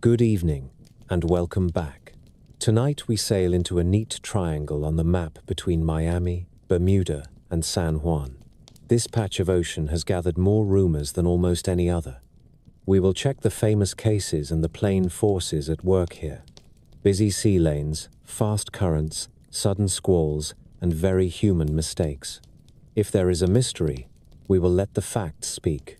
Good evening, and welcome back. Tonight we sail into a neat triangle on the map between Miami, Bermuda, and San Juan. This patch of ocean has gathered more rumors than almost any other. We will check the famous cases and the plain forces at work here. Busy sea lanes, fast currents, sudden squalls, and very human mistakes. If there is a mystery, we will let the facts speak.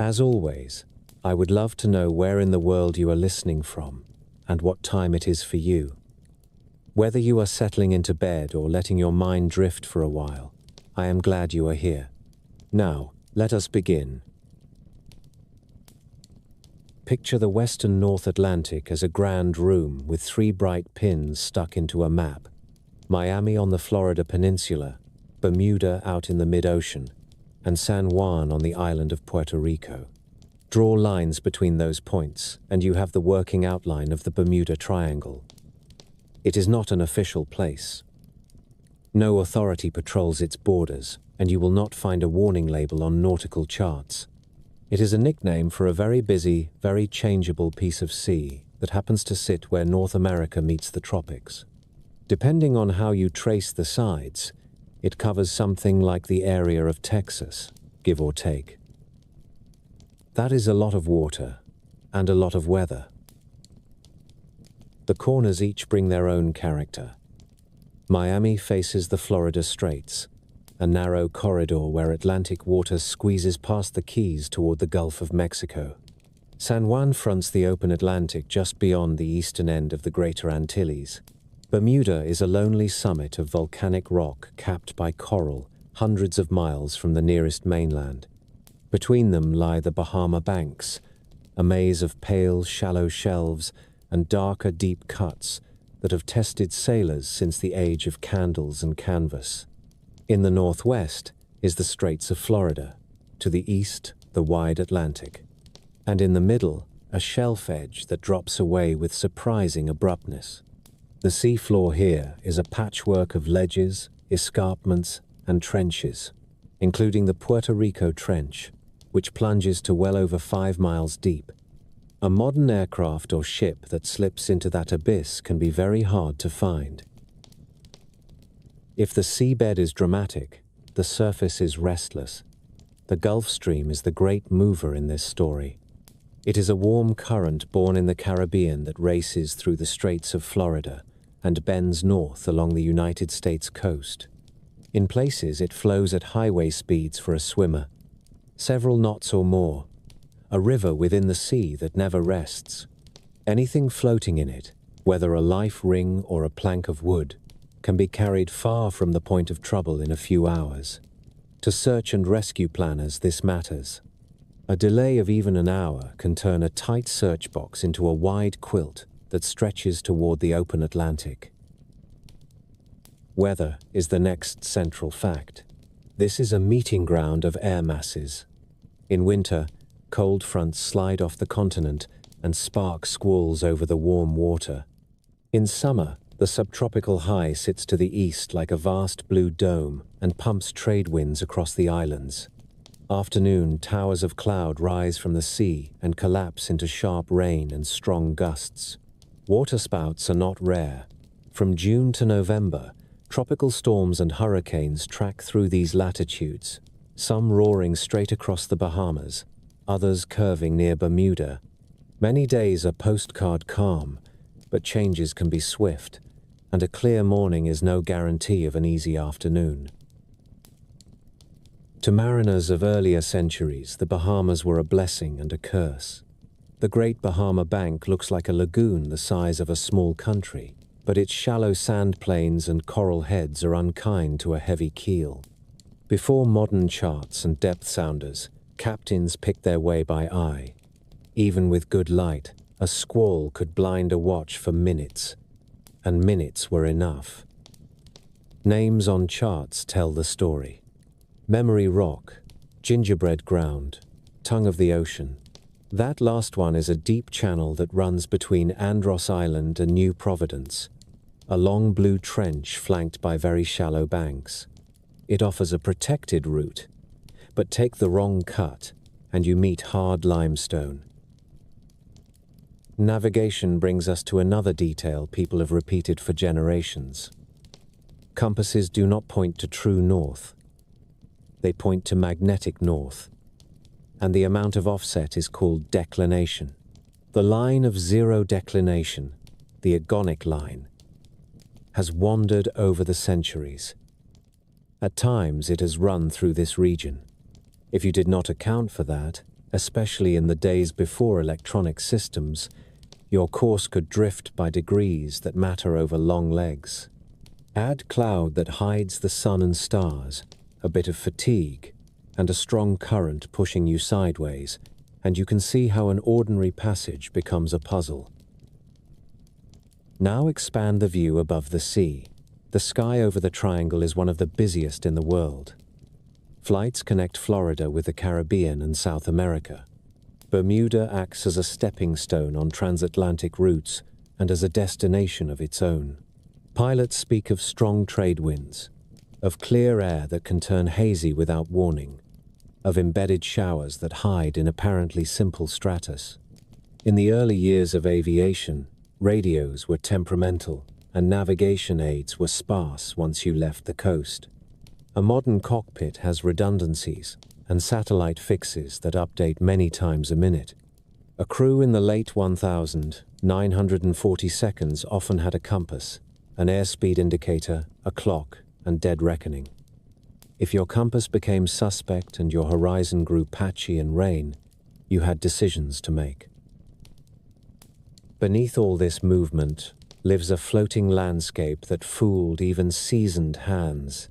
As always, I would love to know where in the world you are listening from and what time it is for you. Whether you are settling into bed or letting your mind drift for a while, I am glad you are here. Now, let us begin. Picture the western North Atlantic as a grand room with 3 bright pins stuck into a map. Miami on the Florida Peninsula, Bermuda out in the mid-ocean, and San Juan on the island of Puerto Rico. Draw lines between those points, and you have the working outline of the Bermuda Triangle. It is not an official place. No authority patrols its borders, and you will not find a warning label on nautical charts. It is a nickname for a very busy, very changeable piece of sea that happens to sit where North America meets the tropics. Depending on how you trace the sides, it covers something like the area of Texas, give or take. That is a lot of water, and a lot of weather. The corners each bring their own character. Miami faces the Florida Straits, a narrow corridor where Atlantic water squeezes past the Keys toward the Gulf of Mexico. San Juan fronts the open Atlantic just beyond the eastern end of the Greater Antilles. Bermuda is a lonely summit of volcanic rock capped by coral hundreds of miles from the nearest mainland. Between them lie the Bahama Banks, a maze of pale, shallow shelves and darker, deep cuts that have tested sailors since the age of candles and canvas. In the northwest is the Straits of Florida, to the east, the wide Atlantic, and in the middle, a shelf edge that drops away with surprising abruptness. The seafloor here is a patchwork of ledges, escarpments, and trenches, including the Puerto Rico Trench, which plunges to well over 5 miles deep. A modern aircraft or ship that slips into that abyss can be very hard to find. If the seabed is dramatic, the surface is restless. The Gulf Stream is the great mover in this story. It is a warm current born in the Caribbean that races through the Straits of Florida and bends north along the United States coast. In places, it flows at highway speeds for a swimmer, several knots or more, a river within the sea that never rests. Anything floating in it, whether a life ring or a plank of wood, can be carried far from the point of trouble in a few hours. To search and rescue planners, this matters. A delay of even an hour can turn a tight search box into a wide quilt that stretches toward the open Atlantic. Weather is the next central fact. This is a meeting ground of air masses. In winter, cold fronts slide off the continent and spark squalls over the warm water. In summer, the subtropical high sits to the east like a vast blue dome and pumps trade winds across the islands. Afternoon, towers of cloud rise from the sea and collapse into sharp rain and strong gusts. Waterspouts are not rare. From June to November, tropical storms and hurricanes track through these latitudes, some roaring straight across the Bahamas, others curving near Bermuda. Many days are postcard calm, but changes can be swift, and a clear morning is no guarantee of an easy afternoon. To mariners of earlier centuries, the Bahamas were a blessing and a curse. The Great Bahama Bank looks like a lagoon the size of a small country, but its shallow sand plains and coral heads are unkind to a heavy keel. Before modern charts and depth sounders, captains picked their way by eye. Even with good light, a squall could blind a watch for minutes, and minutes were enough. Names on charts tell the story. Memory Rock, Gingerbread Ground, Tongue of the Ocean. That last one is a deep channel that runs between Andros Island and New Providence, a long blue trench flanked by very shallow banks. It offers a protected route, but take the wrong cut and you meet hard limestone. Navigation brings us to another detail people have repeated for generations. Compasses do not point to true north. They point to magnetic north, and the amount of offset is called declination. The line of zero declination, the agonic line, has wandered over the centuries. At times it has run through this region. If you did not account for that, especially in the days before electronic systems, your course could drift by degrees that matter over long legs. Add cloud that hides the sun and stars, a bit of fatigue, and a strong current pushing you sideways, and you can see how an ordinary passage becomes a puzzle. Now expand the view above the sea. The sky over the triangle is one of the busiest in the world. Flights connect Florida with the Caribbean and South America. Bermuda acts as a stepping stone on transatlantic routes and as a destination of its own. Pilots speak of strong trade winds, of clear air that can turn hazy without warning, of embedded showers that hide in apparently simple stratus. In the early years of aviation, radios were temperamental and navigation aids were sparse once you left the coast. A modern cockpit has redundancies and satellite fixes that update many times a minute. A crew in the late 1942 often had a compass, an airspeed indicator, a clock, and dead reckoning. If your compass became suspect and your horizon grew patchy in rain, you had decisions to make. Beneath all this movement lives a floating landscape that fooled even seasoned hands.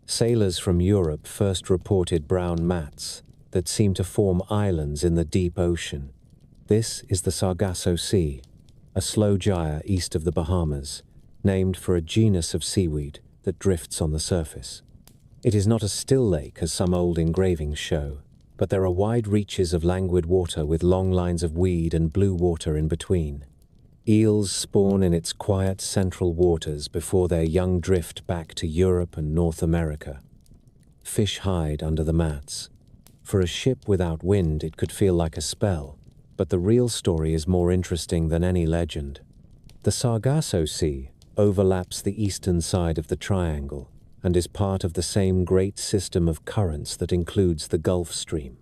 Sailors from Europe first reported brown mats that seem to form islands in the deep ocean. This is the Sargasso Sea, a slow gyre east of the Bahamas, named for a genus of seaweed that drifts on the surface. It is not a still lake as some old engravings show, but there are wide reaches of languid water with long lines of weed and blue water in between. Eels spawn in its quiet central waters before their young drift back to Europe and North America. Fish hide under the mats. For a ship without wind, it could feel like a spell, but the real story is more interesting than any legend. The Sargasso Sea overlaps the eastern side of the triangle and is part of the same great system of currents that includes the Gulf Stream.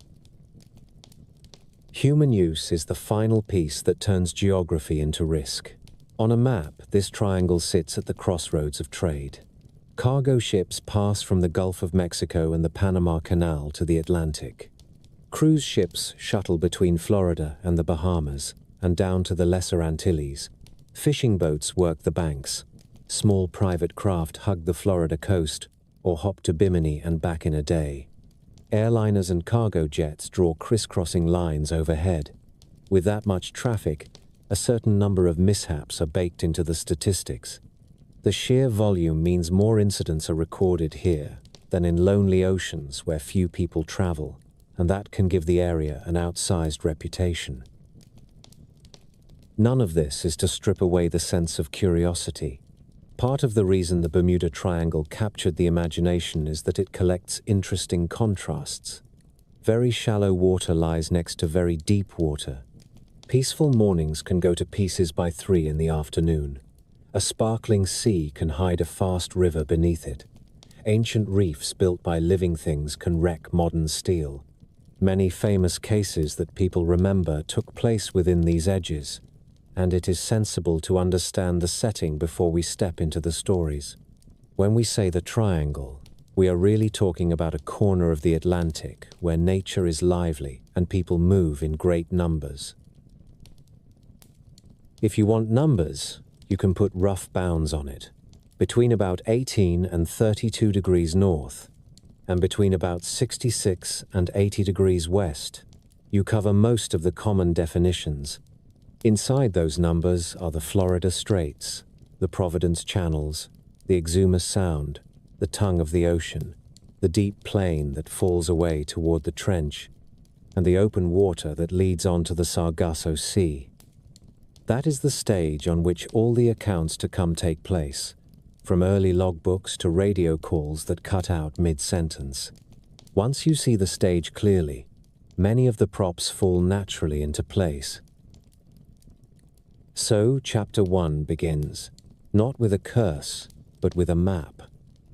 Human use is the final piece that turns geography into risk. On a map, this triangle sits at the crossroads of trade. Cargo ships pass from the Gulf of Mexico and the Panama Canal to the Atlantic. Cruise ships shuttle between Florida and the Bahamas and down to the Lesser Antilles. Fishing boats work the banks. Small private craft hug the Florida coast or hop to Bimini and back in a day. Airliners and cargo jets draw crisscrossing lines overhead. With that much traffic, a certain number of mishaps are baked into the statistics. The sheer volume means more incidents are recorded here than in lonely oceans where few people travel, and that can give the area an outsized reputation. None of this is to strip away the sense of curiosity. Part of the reason the Bermuda Triangle captured the imagination is that it collects interesting contrasts. Very shallow water lies next to very deep water. Peaceful mornings can go to pieces by 3 in the afternoon. A sparkling sea can hide a fast river beneath it. Ancient reefs built by living things can wreck modern steel. Many famous cases that people remember took place within these edges, and it is sensible to understand the setting before we step into the stories. When we say the triangle, we are really talking about a corner of the Atlantic where nature is lively and people move in great numbers. If you want numbers, you can put rough bounds on it. Between about 18 and 32 degrees north, and between about 66 and 80 degrees west, you cover most of the common definitions. Inside those numbers are the Florida Straits, the Providence Channels, the Exuma Sound, the tongue of the ocean, the deep plain that falls away toward the trench, and the open water that leads on to the Sargasso Sea. That is the stage on which all the accounts to come take place, from early logbooks to radio calls that cut out mid-sentence. Once you see the stage clearly, many of the props fall naturally into place. So, Chapter 1 begins, not with a curse, but with a map.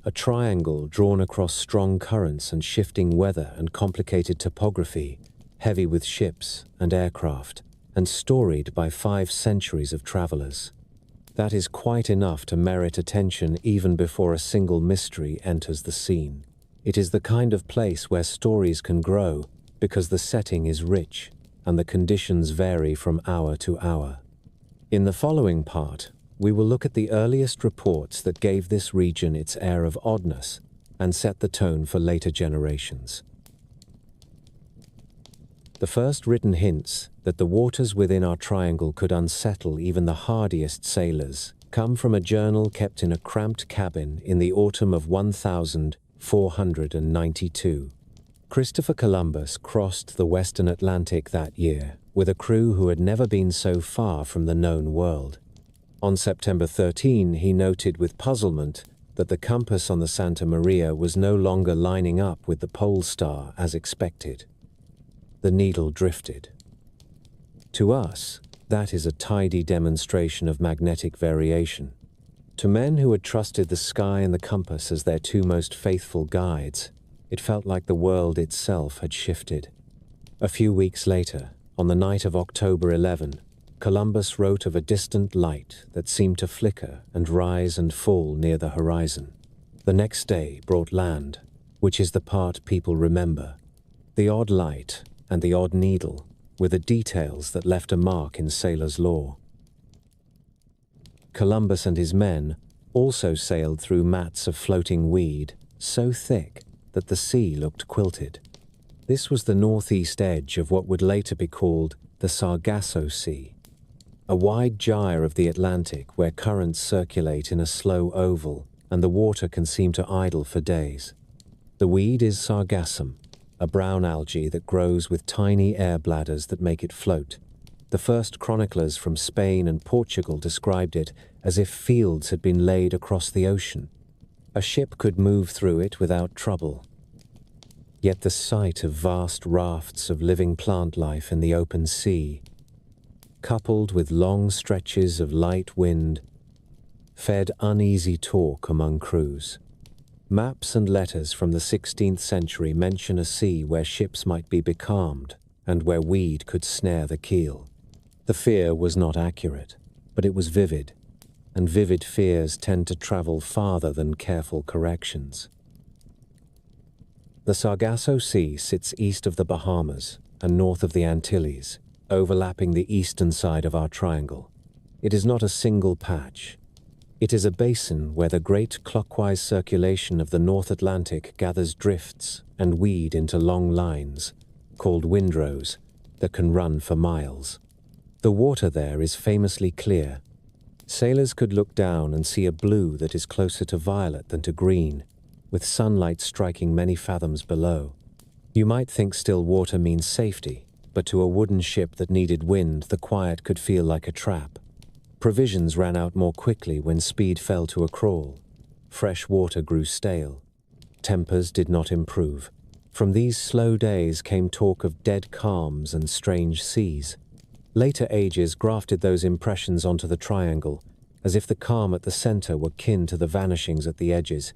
A triangle drawn across strong currents and shifting weather and complicated topography, heavy with ships and aircraft, and storied by 5 centuries of travelers. That is quite enough to merit attention even before a single mystery enters the scene. It is the kind of place where stories can grow because the setting is rich and the conditions vary from hour to hour. In the following part, we will look at the earliest reports that gave this region its air of oddness and set the tone for later generations. The first written hints that the waters within our triangle could unsettle even the hardiest sailors come from a journal kept in a cramped cabin in the autumn of 1492. Christopher Columbus crossed the western Atlantic that year with a crew who had never been so far from the known world. On September 13, he noted with puzzlement that the compass on the Santa Maria was no longer lining up with the pole star as expected. The needle drifted. To us, that is a tidy demonstration of magnetic variation. To men who had trusted the sky and the compass as their 2 most faithful guides, it felt like the world itself had shifted. A few weeks later, on the night of October 11, Columbus wrote of a distant light that seemed to flicker and rise and fall near the horizon. The next day brought land, which is the part people remember. The odd light and the odd needle were the details that left a mark in sailors' lore. Columbus and his men also sailed through mats of floating weed so thick that the sea looked quilted. This was the northeast edge of what would later be called the Sargasso Sea, a wide gyre of the Atlantic where currents circulate in a slow oval and the water can seem to idle for days. The weed is sargassum, a brown algae that grows with tiny air bladders that make it float. The first chroniclers from Spain and Portugal described it as if fields had been laid across the ocean. A ship could move through it without trouble. Yet the sight of vast rafts of living plant life in the open sea, coupled with long stretches of light wind, fed uneasy talk among crews. Maps and letters from the 16th century mention a sea where ships might be becalmed and where weed could snare the keel. The fear was not accurate, but it was vivid, and vivid fears tend to travel farther than careful corrections. The Sargasso Sea sits east of the Bahamas and north of the Antilles, overlapping the eastern side of our triangle. It is not a single patch. It is a basin where the great clockwise circulation of the North Atlantic gathers drifts and weed into long lines, called windrows, that can run for miles. The water there is famously clear. Sailors could look down and see a blue that is closer to violet than to green, with sunlight striking many fathoms below. You might think still water means safety, but to a wooden ship that needed wind, the quiet could feel like a trap. Provisions ran out more quickly when speed fell to a crawl. Fresh water grew stale. Tempers did not improve. From these slow days came talk of dead calms and strange seas. Later ages grafted those impressions onto the triangle, as if the calm at the center were kin to the vanishings at the edges.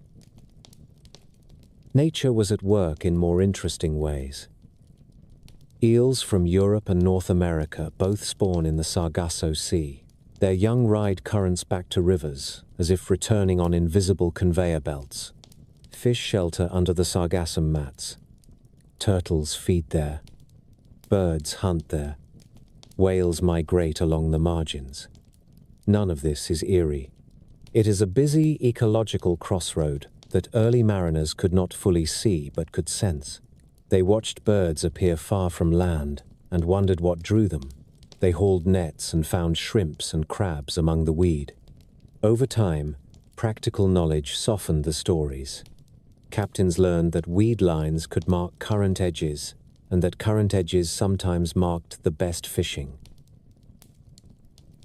Nature was at work in more interesting ways. Eels from Europe and North America both spawn in the Sargasso Sea. Their young ride currents back to rivers, as if returning on invisible conveyor belts. Fish shelter under the sargassum mats. Turtles feed there. Birds hunt there. Whales migrate along the margins. None of this is eerie. It is a busy ecological crossroad that early mariners could not fully see but could sense. They watched birds appear far from land and wondered what drew them. They hauled nets and found shrimps and crabs among the weed. Over time, practical knowledge softened the stories. Captains learned that weed lines could mark current edges and that current edges sometimes marked the best fishing.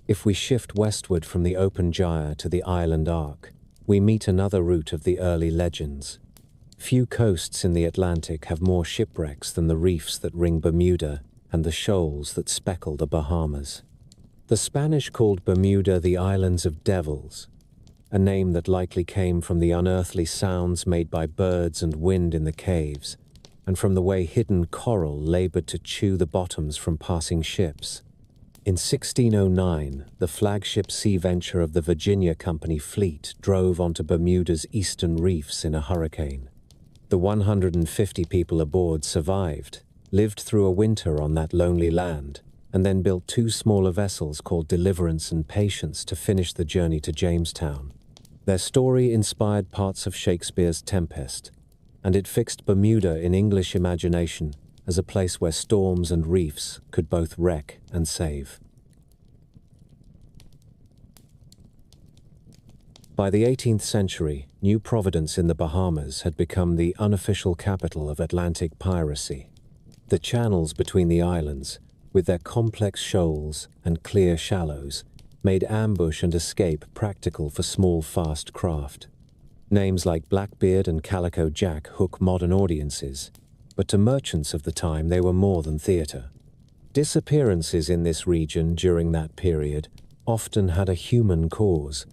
If we shift westward from the open gyre to the island arc, we meet another route of the early legends. Few coasts in the Atlantic have more shipwrecks than the reefs that ring Bermuda and the shoals that speckle the Bahamas. The The Spanish called Bermuda the Islands of Devils, a name that likely came from the unearthly sounds made by birds and wind in the caves, and from the way hidden coral labored to chew the bottoms from passing ships. In 1609, the flagship sea venture of the Virginia Company fleet drove onto Bermuda's eastern reefs in a hurricane. The 150 people aboard survived, lived through a winter on that lonely land, and then built two smaller vessels called Deliverance and Patience to finish the journey to Jamestown. Their story inspired parts of Shakespeare's Tempest, and it fixed Bermuda in English imagination as a place where storms and reefs could both wreck and save. By the 18th century, New Providence in the Bahamas had become the unofficial capital of Atlantic piracy. The channels between the islands, with their complex shoals and clear shallows, made ambush and escape practical for small, fast craft. Names like Blackbeard and Calico Jack hook modern audiences, but to merchants of the time they were more than theatre. Disappearances in this region during that period often had a human cause,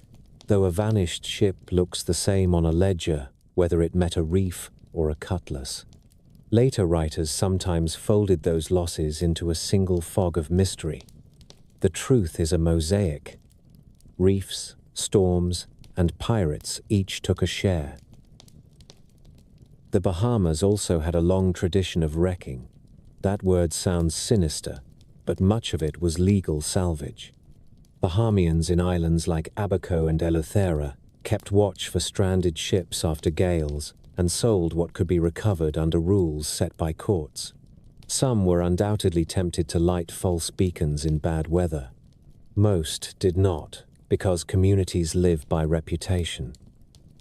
though a vanished ship looks the same on a ledger, whether it met a reef or a cutlass. Later writers sometimes folded those losses into a single fog of mystery. The truth is a mosaic. Reefs, storms, and pirates each took a share. The Bahamas also had a long tradition of wrecking. That word sounds sinister, but much of it was legal salvage. Bahamians in islands like Abaco and Eleuthera kept watch for stranded ships after gales and sold what could be recovered under rules set by courts. Some were undoubtedly tempted to light false beacons in bad weather. Most did not, because communities live by reputation.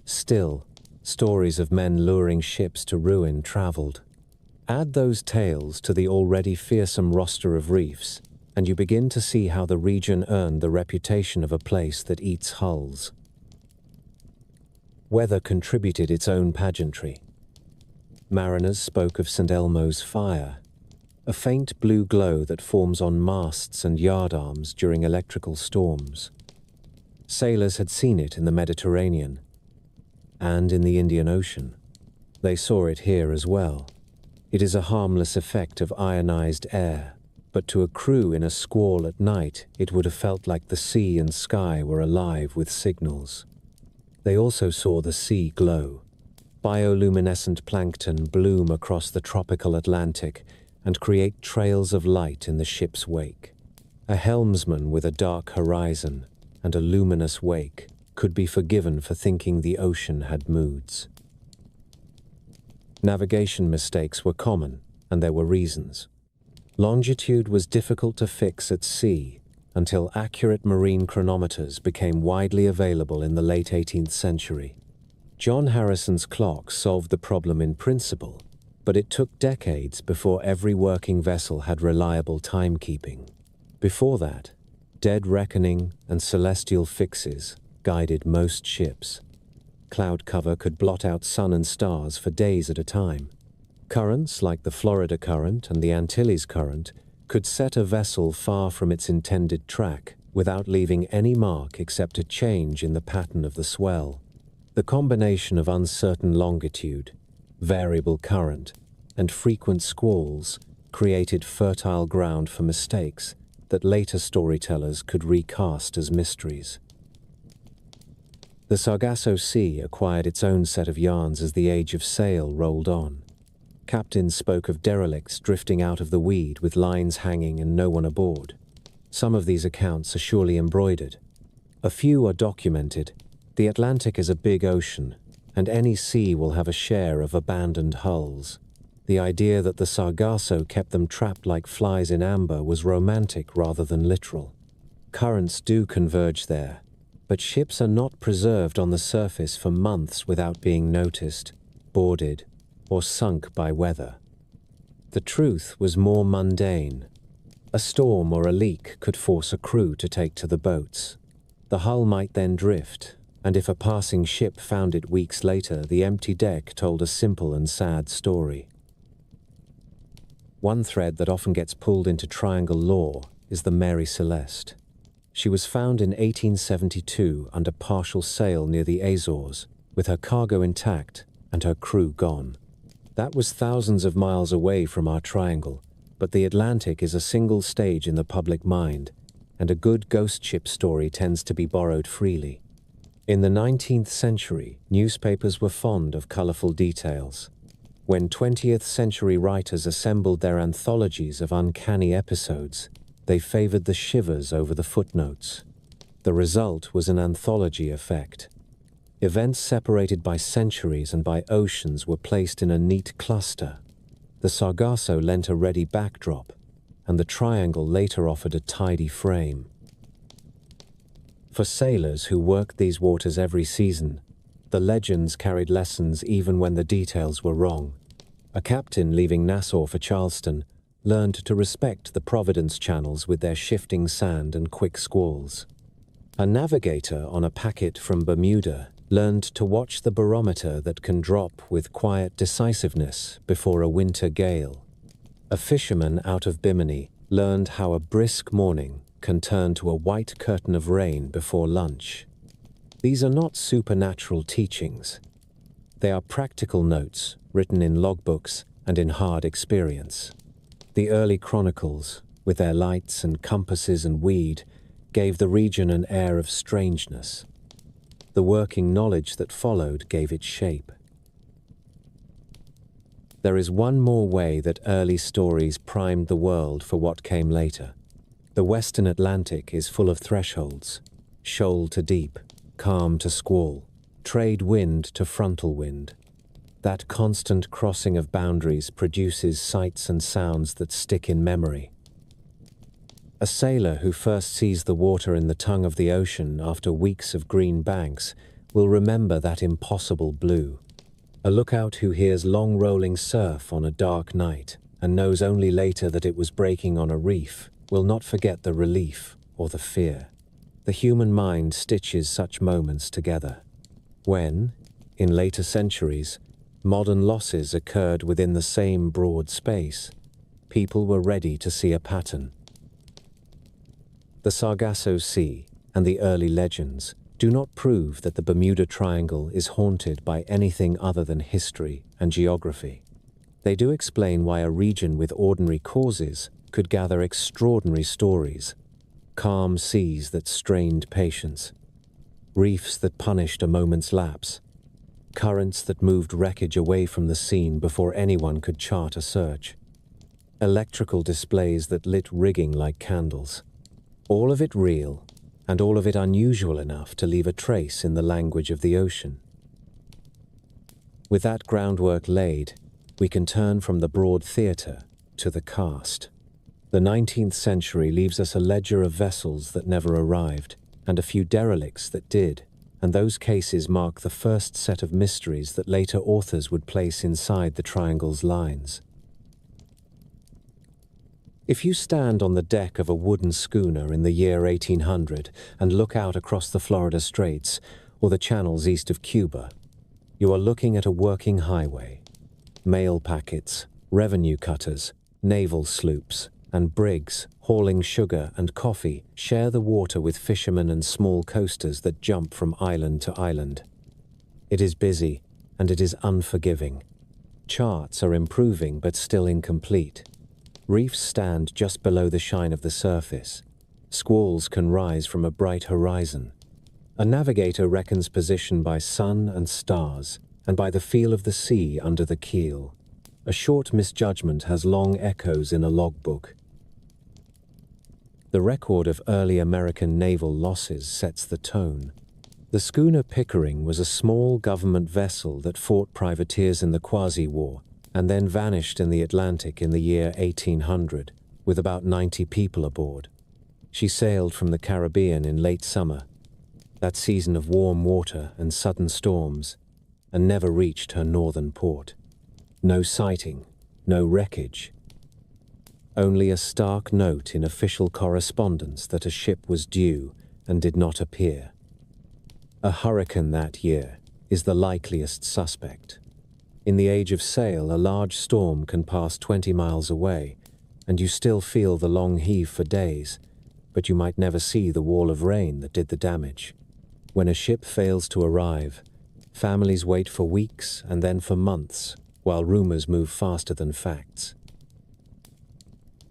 Still, stories of men luring ships to ruin traveled. Add those tales to the already fearsome roster of reefs, and you begin to see how the region earned the reputation of a place that eats hulls. Weather contributed its own pageantry. Mariners spoke of St. Elmo's fire, a faint blue glow that forms on masts and yardarms during electrical storms. Sailors had seen it in the Mediterranean and in the Indian Ocean. They saw it here as well. It is a harmless effect of ionized air, but to a crew in a squall at night, it would have felt like the sea and sky were alive with signals. They also saw the sea glow. Bioluminescent plankton bloom across the tropical Atlantic and create trails of light in the ship's wake. A helmsman with a dark horizon and a luminous wake could be forgiven for thinking the ocean had moods. Navigation mistakes were common, and there were reasons. Longitude was difficult to fix at sea until accurate marine chronometers became widely available in the late 18th century. John Harrison's clock solved the problem in principle, but it took decades before every working vessel had reliable timekeeping. Before that, dead reckoning and celestial fixes guided most ships. Cloud cover could blot out sun and stars for days at a time. Currents like the Florida Current and the Antilles Current could set a vessel far from its intended track without leaving any mark except a change in the pattern of the swell. The combination of uncertain longitude, variable current, and frequent squalls created fertile ground for mistakes that later storytellers could recast as mysteries. The Sargasso Sea acquired its own set of yarns as the age of sail rolled on. Captains spoke of derelicts drifting out of the weed with lines hanging and no one aboard. Some of these accounts are surely embroidered. A few are documented. The Atlantic is a big ocean, and any sea will have a share of abandoned hulls. The idea that the Sargasso kept them trapped like flies in amber was romantic rather than literal. Currents do converge there, but ships are not preserved on the surface for months without being noticed, boarded, or sunk by weather. The truth was more mundane. A storm or a leak could force a crew to take to the boats. The hull might then drift, and if a passing ship found it weeks later, the empty deck told a simple and sad story. One thread that often gets pulled into triangle lore is the Mary Celeste. She was found in 1872 under partial sail near the Azores, with her cargo intact and her crew gone. That was thousands of miles away from our triangle, but the Atlantic is a single stage in the public mind, and a good ghost ship story tends to be borrowed freely. In the 19th century, newspapers were fond of colorful details. When 20th century writers assembled their anthologies of uncanny episodes, they favored the shivers over the footnotes. The result was an anthology effect. Events separated by centuries and by oceans were placed in a neat cluster. The Sargasso lent a ready backdrop, and the triangle later offered a tidy frame. For sailors who worked these waters every season, the legends carried lessons even when the details were wrong. A captain leaving Nassau for Charleston learned to respect the Providence channels with their shifting sand and quick squalls. A navigator on a packet from Bermuda learned to watch the barometer that can drop with quiet decisiveness before a winter gale. A fisherman out of Bimini learned how a brisk morning can turn to a white curtain of rain before lunch. These are not supernatural teachings. They are practical notes written in logbooks and in hard experience. The early chronicles, with their lights and compasses and weed, gave the region an air of strangeness. The working knowledge that followed gave it shape. There is one more way that early stories primed the world for what came later. The Western Atlantic is full of thresholds, shoal to deep, calm to squall, trade wind to frontal wind. That constant crossing of boundaries produces sights and sounds that stick in memory. A sailor who first sees the water in the tongue of the ocean after weeks of green banks will remember that impossible blue. A lookout who hears long rolling surf on a dark night and knows only later that it was breaking on a reef will not forget the relief or the fear. The human mind stitches such moments together. When, in later centuries, modern losses occurred within the same broad space, people were ready to see a pattern. The Sargasso Sea and the early legends do not prove that the Bermuda Triangle is haunted by anything other than history and geography. They do explain why a region with ordinary causes could gather extraordinary stories. Calm seas that strained patience, reefs that punished a moment's lapse, currents that moved wreckage away from the scene before anyone could chart a search, electrical displays that lit rigging like candles. All of it real, and all of it unusual enough to leave a trace in the language of the ocean. With that groundwork laid, we can turn from the broad theatre to the cast. The 19th century leaves us a ledger of vessels that never arrived, and a few derelicts that did, and those cases mark the first set of mysteries that later authors would place inside the triangle's lines. If you stand on the deck of a wooden schooner in the year 1800 and look out across the Florida Straits or the channels east of Cuba, you are looking at a working highway. Mail packets, revenue cutters, naval sloops, and brigs hauling sugar and coffee share the water with fishermen and small coasters that jump from island to island. It is busy, and it is unforgiving. Charts are improving but still incomplete. Reefs stand just below the shine of the surface. Squalls can rise from a bright horizon. A navigator reckons position by sun and stars, and by the feel of the sea under the keel. A short misjudgment has long echoes in a logbook. The record of early American naval losses sets the tone. The schooner Pickering was a small government vessel that fought privateers in the Quasi-War, and then vanished in the Atlantic in the year 1800, with about 90 people aboard. She sailed from the Caribbean in late summer, that season of warm water and sudden storms, and never reached her northern port. No sighting, no wreckage. Only a stark note in official correspondence that a ship was due and did not appear. A hurricane that year is the likeliest suspect. In the age of sail, a large storm can pass 20 miles away, and you still feel the long heave for days, but you might never see the wall of rain that did the damage. When a ship fails to arrive, families wait for weeks and then for months, while rumors move faster than facts.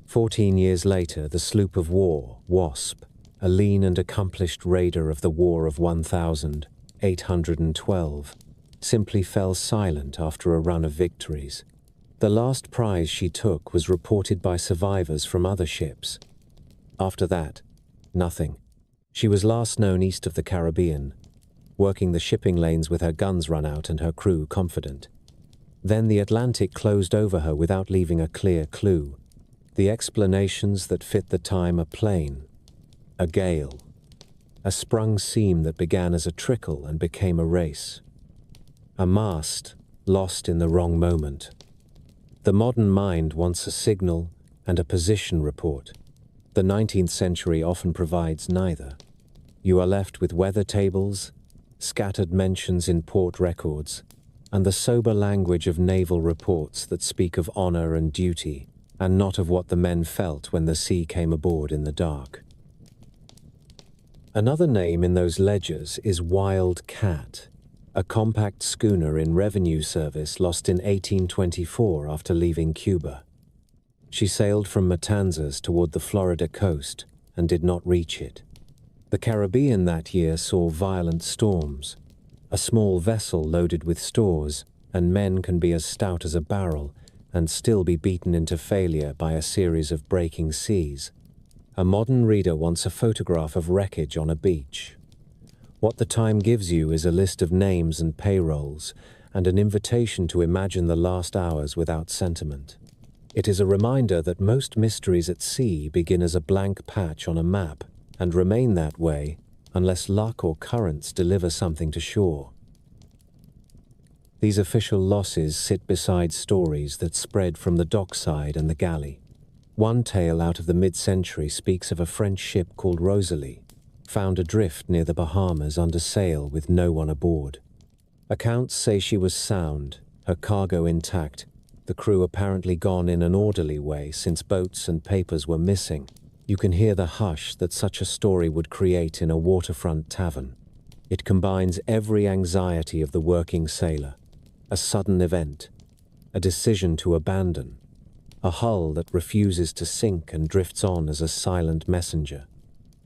14 years later, the sloop of war, Wasp, a lean and accomplished raider of the War of 1812, simply fell silent after a run of victories. The last prize she took was reported by survivors from other ships. After that, nothing. She was last known east of the Caribbean, working the shipping lanes with her guns run out and her crew confident. Then the Atlantic closed over her without leaving a clear clue. The explanations that fit the time are plain. A gale. A sprung seam that began as a trickle and became a race. A mast lost in the wrong moment. The modern mind wants a signal and a position report. The 19th century often provides neither. You are left with weather tables, scattered mentions in port records, and the sober language of naval reports that speak of honor and duty, and not of what the men felt when the sea came aboard in the dark. Another name in those ledgers is Wild Cat, a compact schooner in revenue service lost in 1824 after leaving Cuba. She sailed from Matanzas toward the Florida coast and did not reach it. The Caribbean that year saw violent storms. A small vessel loaded with stores, and men can be as stout as a barrel and still be beaten into failure by a series of breaking seas. A modern reader wants a photograph of wreckage on a beach. What the time gives you is a list of names and payrolls, and an invitation to imagine the last hours without sentiment. It is a reminder that most mysteries at sea begin as a blank patch on a map, and remain that way unless luck or currents deliver something to shore. These official losses sit beside stories that spread from the dockside and the galley. One tale out of the mid-century speaks of a French ship called Rosalie, found adrift near the Bahamas under sail with no one aboard. Accounts say she was sound, her cargo intact, the crew apparently gone in an orderly way since boats and papers were missing. You can hear the hush that such a story would create in a waterfront tavern. It combines every anxiety of the working sailor, a sudden event, a decision to abandon, a hull that refuses to sink and drifts on as a silent messenger.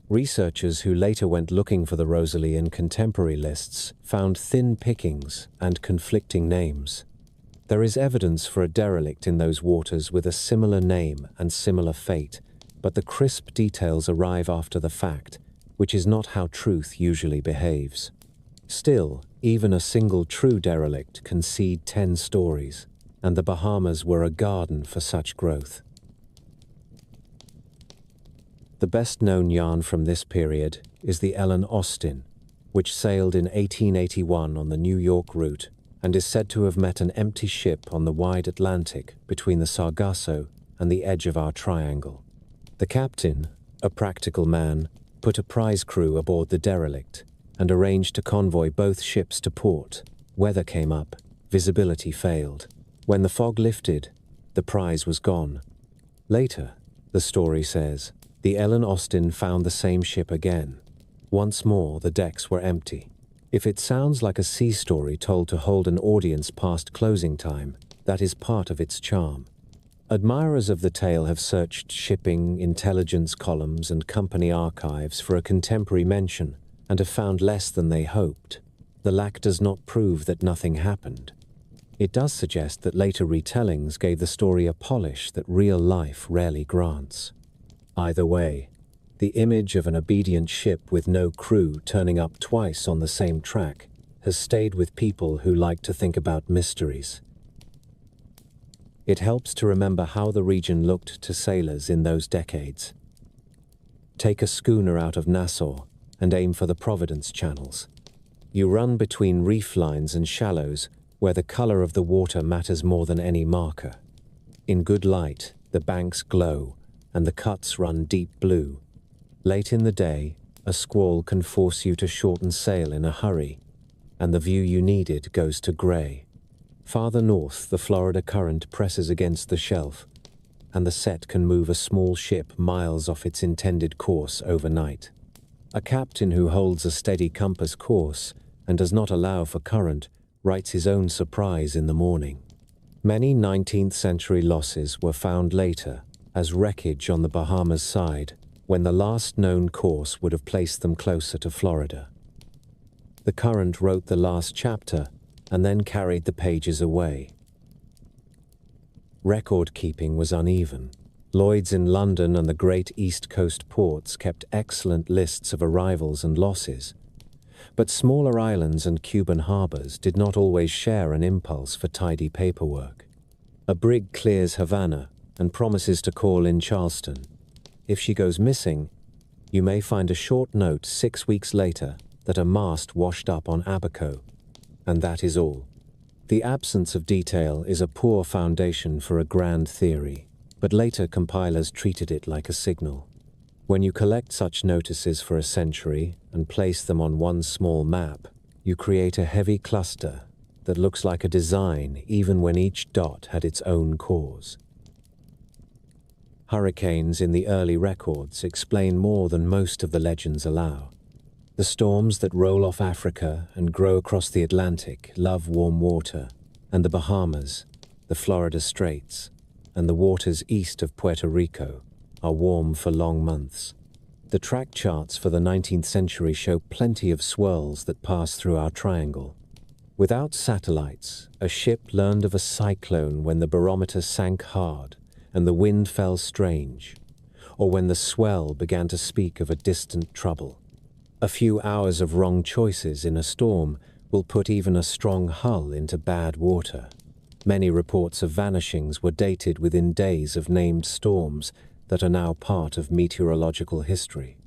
Researchers who later went looking for the Rosalie in contemporary lists found thin pickings and conflicting names. There is evidence for a derelict in those waters with a similar name and similar fate, but the crisp details arrive after the fact, which is not how truth usually behaves. Still, even a single true derelict can seed 10 stories, and the Bahamas were a garden for such growth. The best-known yarn from this period is the Ellen Austin, which sailed in 1881 on the New York route and is said to have met an empty ship on the wide Atlantic between the Sargasso and the edge of our triangle. The captain, a practical man, put a prize crew aboard the derelict and arranged to convoy both ships to port. Weather came up, visibility failed. When the fog lifted, the prize was gone. Later, the story says, the Ellen Austin found the same ship again. Once more, the decks were empty. If it sounds like a sea story told to hold an audience past closing time, that is part of its charm. Admirers of the tale have searched shipping, intelligence columns, and company archives for a contemporary mention, and have found less than they hoped. The lack does not prove that nothing happened. It does suggest that later retellings gave the story a polish that real life rarely grants. Either way, the image of an obedient ship with no crew turning up twice on the same track has stayed with people who like to think about mysteries. It helps to remember how the region looked to sailors in those decades. Take a schooner out of Nassau and aim for the Providence channels. You run between reef lines and shallows where the color of the water matters more than any marker. In good light, the banks glow and the cuts run deep blue. Late in the day, a squall can force you to shorten sail in a hurry, and the view you needed goes to gray. Farther north, the Florida current presses against the shelf, and the set can move a small ship miles off its intended course overnight. A captain who holds a steady compass course and does not allow for current writes his own surprise in the morning. Many 19th century losses were found later as wreckage on the Bahamas side, when the last known course would have placed them closer to Florida. The current wrote the last chapter and then carried the pages away. Record keeping was uneven. Lloyd's in London and the great East Coast ports kept excellent lists of arrivals and losses, but smaller islands and Cuban harbors did not always share an impulse for tidy paperwork. A brig clears Havana and promises to call in Charleston. If she goes missing, you may find a short note 6 weeks later that a mast washed up on Abaco, and that is all. The absence of detail is a poor foundation for a grand theory, but later compilers treated it like a signal. When you collect such notices for a century and place them on one small map, you create a heavy cluster that looks like a design even when each dot had its own cause. Hurricanes in the early records explain more than most of the legends allow. The storms that roll off Africa and grow across the Atlantic love warm water, and the Bahamas, the Florida Straits, and the waters east of Puerto Rico are warm for long months. The track charts for the 19th century show plenty of swirls that pass through our triangle. Without satellites, a ship learned of a cyclone when the barometer sank hard and the wind fell strange, or when the swell began to speak of a distant trouble. A few hours of wrong choices in a storm will put even a strong hull into bad water. Many reports of vanishings were dated within days of named storms that are now part of meteorological history.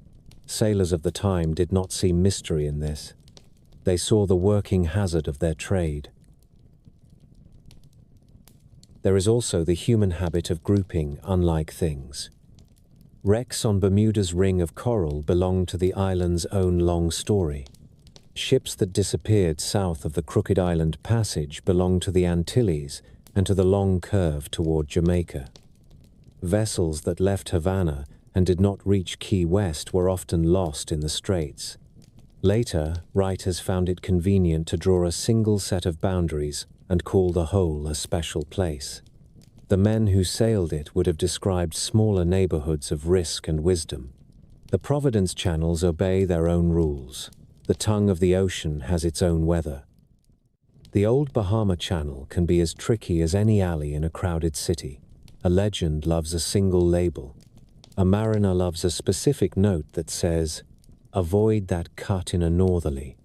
Sailors of the time did not see mystery in this. They saw the working hazard of their trade. There is also the human habit of grouping unlike things. Wrecks on Bermuda's ring of coral belong to the island's own long story. Ships that disappeared south of the Crooked Island Passage belong to the Antilles and to the long curve toward Jamaica. Vessels that left Havana and did not reach Key West were often lost in the straits. Later, writers found it convenient to draw a single set of boundaries and call the whole a special place. The men who sailed it would have described smaller neighborhoods of risk and wisdom. The Providence channels obey their own rules. The tongue of the ocean has its own weather. The old Bahama Channel can be as tricky as any alley in a crowded city. A legend loves a single label. A mariner loves a specific note that says, "Avoid that cut in a northerly."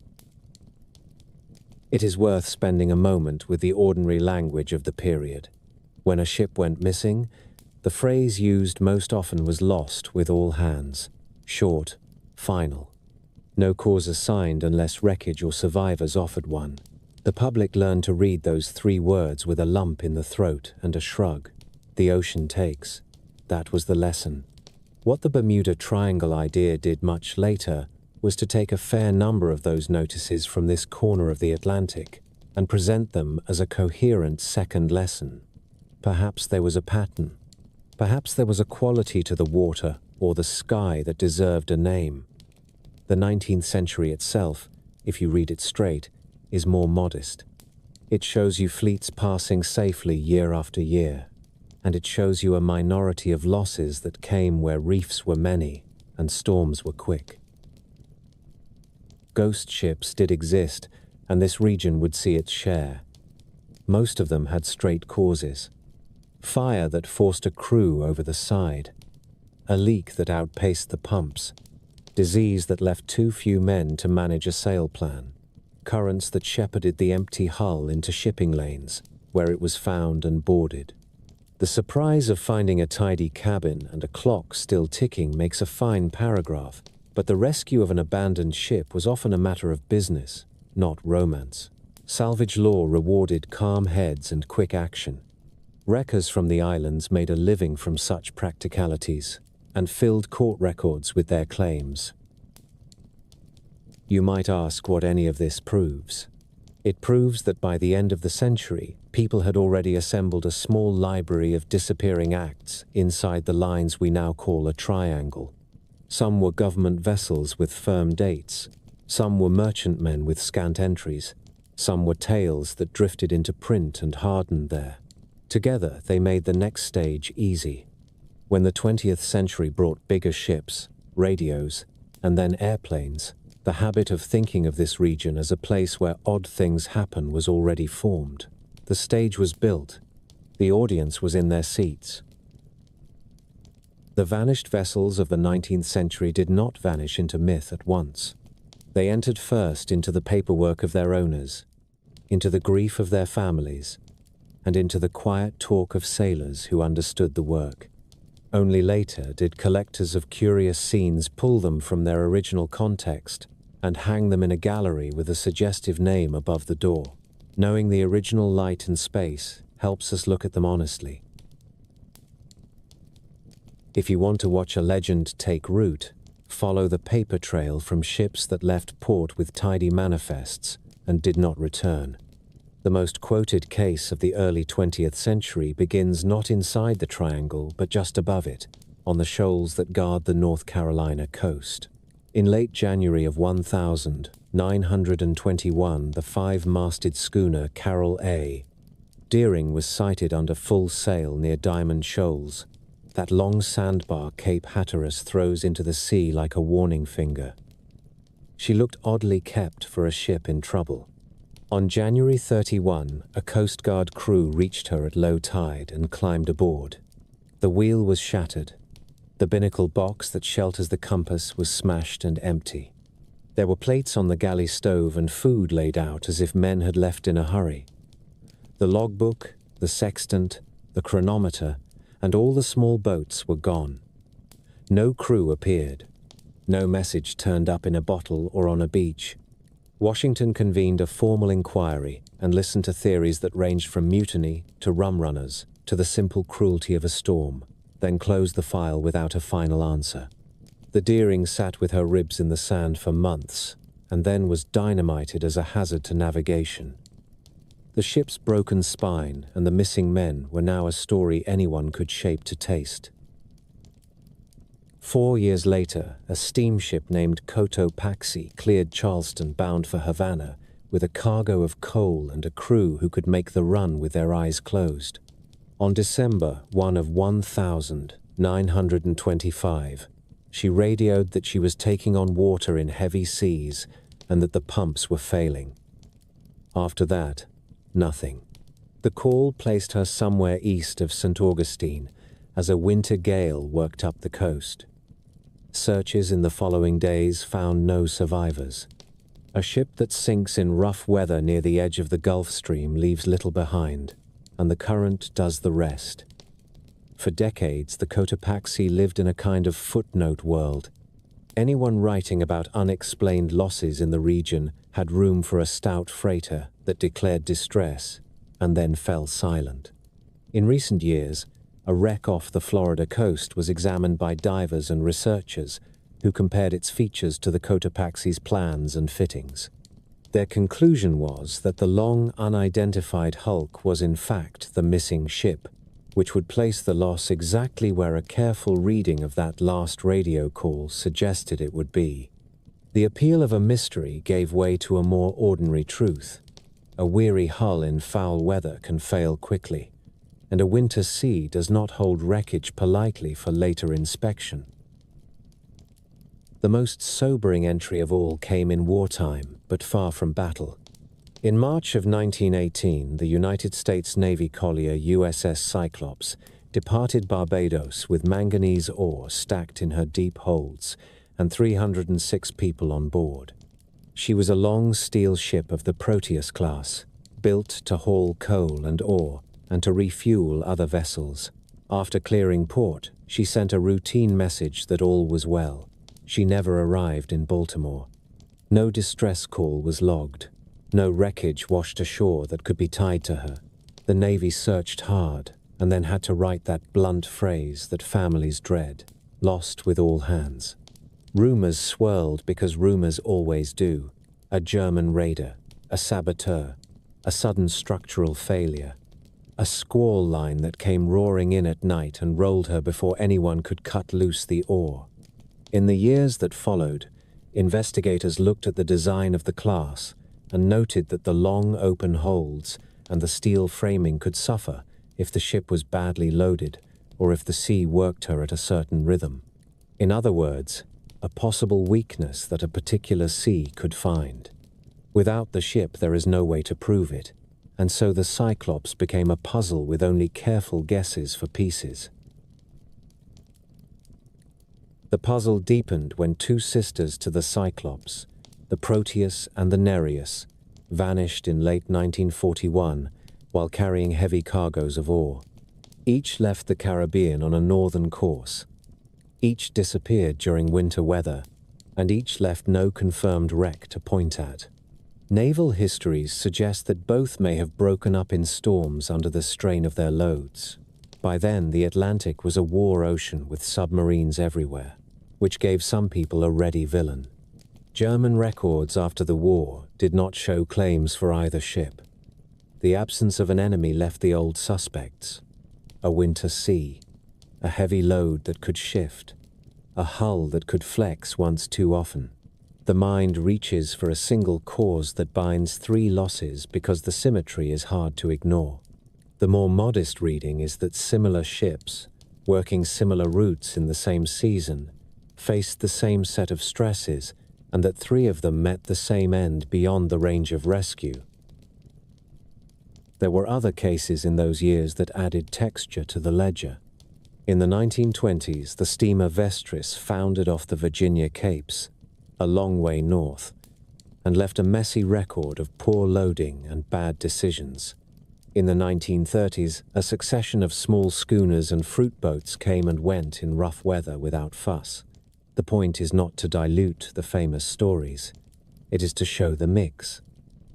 It is worth spending a moment with the ordinary language of the period. When a ship went missing, the phrase used most often was "lost with all hands." Short, final. No cause assigned unless wreckage or survivors offered one. The public learned to read those 3 words with a lump in the throat and a shrug. The ocean takes. That was the lesson. What the Bermuda Triangle idea did much later was to take a fair number of those notices from this corner of the Atlantic and present them as a coherent second lesson. Perhaps there was a pattern. Perhaps there was a quality to the water or the sky that deserved a name. The 19th century itself, if you read it straight, is more modest. It shows you fleets passing safely year after year, and it shows you a minority of losses that came where reefs were many and storms were quick. Ghost ships did exist, and this region would see its share. Most of them had straight causes. Fire that forced a crew over the side. A leak that outpaced the pumps. Disease that left too few men to manage a sail plan. Currents that shepherded the empty hull into shipping lanes, where it was found and boarded. The surprise of finding a tidy cabin and a clock still ticking makes a fine paragraph, but the rescue of an abandoned ship was often a matter of business, not romance. Salvage law rewarded calm heads and quick action. Wreckers from the islands made a living from such practicalities and filled court records with their claims. You might ask what any of this proves. It proves that by the end of the century, People had already assembled a small library of disappearing acts inside the lines we now call a triangle. Some were government vessels with firm dates. Some were merchantmen with scant entries. Some were tales that drifted into print and hardened there. Together, they made the next stage easy. When the 20th century brought bigger ships, radios, and then airplanes, the habit of thinking of this region as a place where odd things happen was already formed. The stage was built. The audience was in their seats. The vanished vessels of the 19th century did not vanish into myth at once. They entered first into the paperwork of their owners, into the grief of their families, and into the quiet talk of sailors who understood the work. Only later did collectors of curious scenes pull them from their original context and hang them in a gallery with a suggestive name above the door. Knowing the original light and space helps us look at them honestly. If you want to watch a legend take root, follow the paper trail from ships that left port with tidy manifests and did not return. The most quoted case of the early 20th century begins not inside the triangle, but just above it, on the shoals that guard the North Carolina coast. In late January of 1921, the 5-masted schooner Carroll A. Deering was sighted under full sail near Diamond Shoals. That long sandbar Cape Hatteras throws into the sea like a warning finger. She looked oddly kept for a ship in trouble. On January 31, a Coast Guard crew reached her at low tide and climbed aboard. The wheel was shattered. The binnacle box that shelters the compass was smashed and empty. There were plates on the galley stove and food laid out as if men had left in a hurry. The logbook, the sextant, the chronometer, and all the small boats were gone. No crew appeared. No message turned up in a bottle or on a beach. Washington convened a formal inquiry and listened to theories that ranged from mutiny to rum runners to the simple cruelty of a storm, then closed the file without a final answer. The Deering sat with her ribs in the sand for months and then was dynamited as a hazard to navigation. The ship's broken spine and the missing men were now a story anyone could shape to taste. 4 years later, a steamship named Cotopaxi cleared Charleston bound for Havana with a cargo of coal and a crew who could make the run with their eyes closed. On December 1 of 1925, she radioed that she was taking on water in heavy seas and that the pumps were failing. After that, nothing. The call placed her somewhere east of St. Augustine as a winter gale worked up the coast. Searches in the following days found no survivors. A ship that sinks in rough weather near the edge of the Gulf Stream leaves little behind, and the current does the rest. For decades, the Cotopaxi lived in a kind of footnote world. Anyone writing about unexplained losses in the region had room for a stout freighter that declared distress and then fell silent. In recent years, a wreck off the Florida coast was examined by divers and researchers who compared its features to the Cotopaxi's plans and fittings. Their conclusion was that the long unidentified hulk was in fact the missing ship, which would place the loss exactly where a careful reading of that last radio call suggested it would be. The appeal of a mystery gave way to a more ordinary truth. A weary hull in foul weather can fail quickly, and a winter sea does not hold wreckage politely for later inspection. The most sobering entry of all came in wartime, but far from battle. In March of 1918, the United States Navy collier USS Cyclops departed Barbados with manganese ore stacked in her deep holds and 306 people on board. She was a long steel ship of the Proteus class, built to haul coal and ore and to refuel other vessels. After clearing port, she sent a routine message that all was well. She never arrived in Baltimore. No distress call was logged. No wreckage washed ashore that could be tied to her. The Navy searched hard and then had to write that blunt phrase that families dread, lost with all hands. Rumors swirled because rumors always do. A German raider, a saboteur, a sudden structural failure, a squall line that came roaring in at night and rolled her before anyone could cut loose the oar. In the years that followed, investigators looked at the design of the class and noted that the long open holds and the steel framing could suffer if the ship was badly loaded or if the sea worked her at a certain rhythm. In other words, a possible weakness that a particular sea could find. Without the ship, there is no way to prove it, and so the Cyclops became a puzzle with only careful guesses for pieces. The puzzle deepened when two sisters to the Cyclops, the Proteus and the Nereus, vanished in late 1941 while carrying heavy cargoes of ore. Each left the Caribbean on a northern course. Each disappeared during winter weather, and each left no confirmed wreck to point at. Naval histories suggest that both may have broken up in storms under the strain of their loads. By then, the Atlantic was a war ocean with submarines everywhere, which gave some people a ready villain. German records after the war did not show claims for either ship. The absence of an enemy left the old suspects: a winter sea, a heavy load that could shift, a hull that could flex once too often. The mind reaches for a single cause that binds three losses because the symmetry is hard to ignore. The more modest reading is that similar ships, working similar routes in the same season, faced the same set of stresses, and that three of them met the same end beyond the range of rescue. There were other cases in those years that added texture to the ledger. In the 1920s, the steamer Vestris foundered off the Virginia Capes, a long way north, and left a messy record of poor loading and bad decisions. In the 1930s, a succession of small schooners and fruit boats came and went in rough weather without fuss. The point is not to dilute the famous stories. It is to show the mix.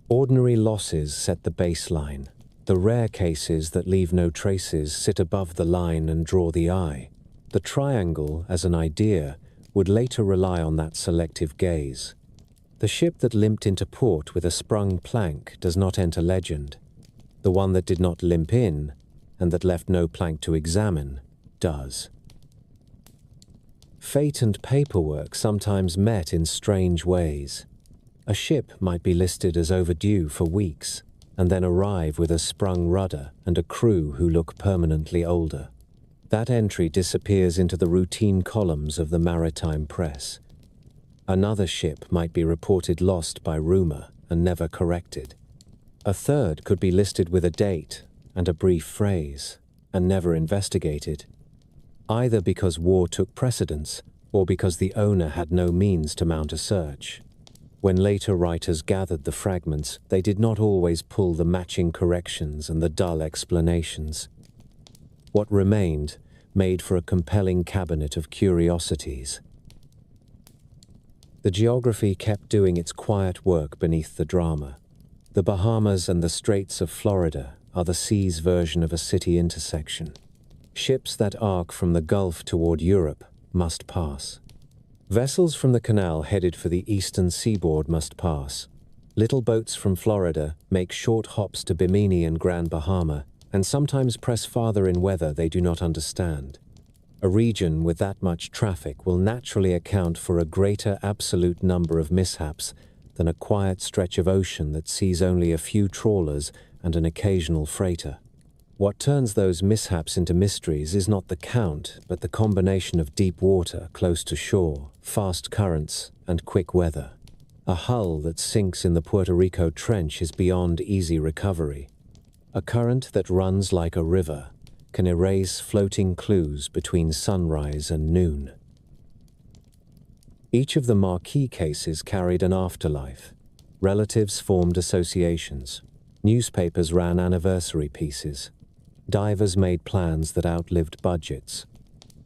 Ordinary losses set the baseline. The rare cases that leave no traces sit above the line and draw the eye. The triangle, as an idea, would later rely on that selective gaze. The ship that limped into port with a sprung plank does not enter legend. The one that did not limp in, and that left no plank to examine, does. Fate and paperwork sometimes met in strange ways. A ship might be listed as overdue for weeks, and then arrive with a sprung rudder and a crew who look permanently older. That entry disappears into the routine columns of the maritime press. Another ship might be reported lost by rumor and never corrected. A third could be listed with a date and a brief phrase and never investigated, either because war took precedence or because the owner had no means to mount a search. When later writers gathered the fragments, they did not always pull the matching corrections and the dull explanations. What remained made for a compelling cabinet of curiosities. The geography kept doing its quiet work beneath the drama. The Bahamas and the Straits of Florida are the sea's version of a city intersection. Ships that arc from the Gulf toward Europe must pass. Vessels from the canal headed for the eastern seaboard must pass. Little boats from Florida make short hops to Bimini and Grand Bahama, and sometimes press farther in weather they do not understand. A region with that much traffic will naturally account for a greater absolute number of mishaps than a quiet stretch of ocean that sees only a few trawlers and an occasional freighter. What turns those mishaps into mysteries is not the count, but the combination of deep water close to shore, fast currents, and quick weather. A hull that sinks in the Puerto Rico Trench is beyond easy recovery. A current that runs like a river can erase floating clues between sunrise and noon. Each of the marquee cases carried an afterlife. Relatives formed associations. Newspapers ran anniversary pieces. Divers made plans that outlived budgets.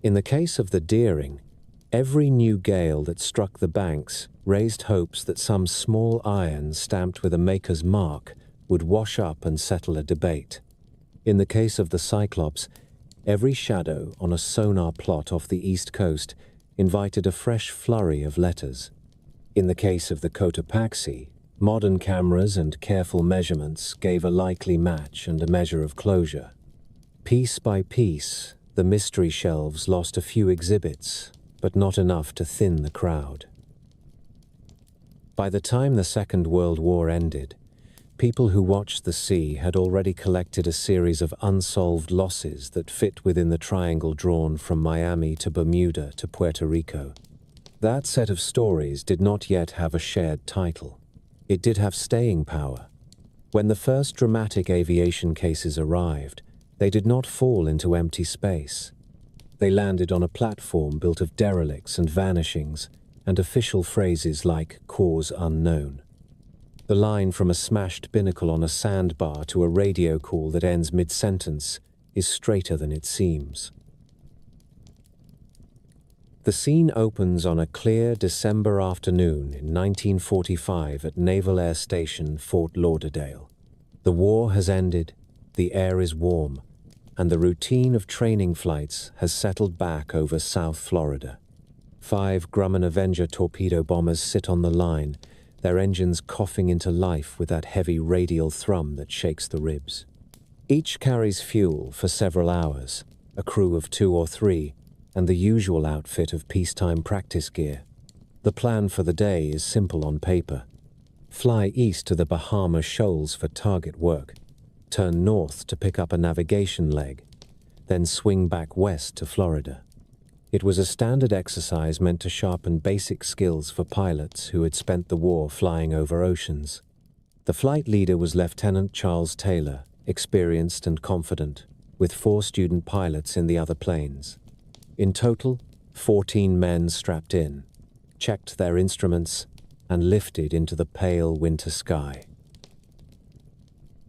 In the case of the Deering, every new gale that struck the banks raised hopes that some small iron stamped with a maker's mark would wash up and settle a debate. In the case of the Cyclops, every shadow on a sonar plot off the east coast invited a fresh flurry of letters. In the case of the Cotopaxi, Modern cameras and careful measurements gave a likely match and a measure of closure. Piece by piece, the mystery shelves lost a few exhibits, but not enough to thin the crowd. By the time the Second World War ended, people who watched the sea had already collected a series of unsolved losses that fit within the triangle drawn from Miami to Bermuda to Puerto Rico. That set of stories did not yet have a shared title. It did have staying power. When the first dramatic aviation cases arrived, they did not fall into empty space. They landed on a platform built of derelicts and vanishings, and official phrases like "cause unknown." The line from a smashed binnacle on a sandbar to a radio call that ends mid-sentence is straighter than it seems. The scene opens on a clear December afternoon in 1945 at Naval Air Station, Fort Lauderdale. The war has ended, the air is warm, and the routine of training flights has settled back over South Florida. 5 Grumman Avenger torpedo bombers sit on the line, their engines coughing into life with that heavy radial thrum that shakes the ribs. Each carries fuel for several hours, a crew of 2 or 3, and the usual outfit of peacetime practice gear. The plan for the day is simple on paper. Fly east to the Bahama Shoals for target work, turn north to pick up a navigation leg, then swing back west to Florida. It was a standard exercise meant to sharpen basic skills for pilots who had spent the war flying over oceans. The flight leader was Lieutenant Charles Taylor, experienced and confident, with 4 student pilots in the other planes. In total, 14 men strapped in, checked their instruments, and lifted into the pale winter sky.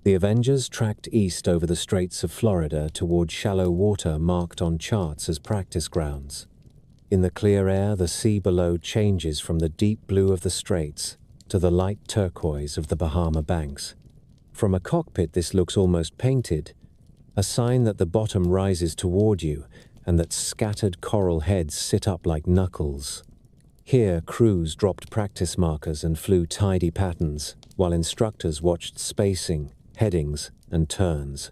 The Avengers tracked east over the Straits of Florida toward shallow water marked on charts as practice grounds. In the clear air, the sea below changes from the deep blue of the Straits to the light turquoise of the Bahama banks. From a cockpit, this looks almost painted, a sign that the bottom rises toward you and that scattered coral heads sit up like knuckles. Here, crews dropped practice markers and flew tidy patterns, while instructors watched spacing, headings, and turns.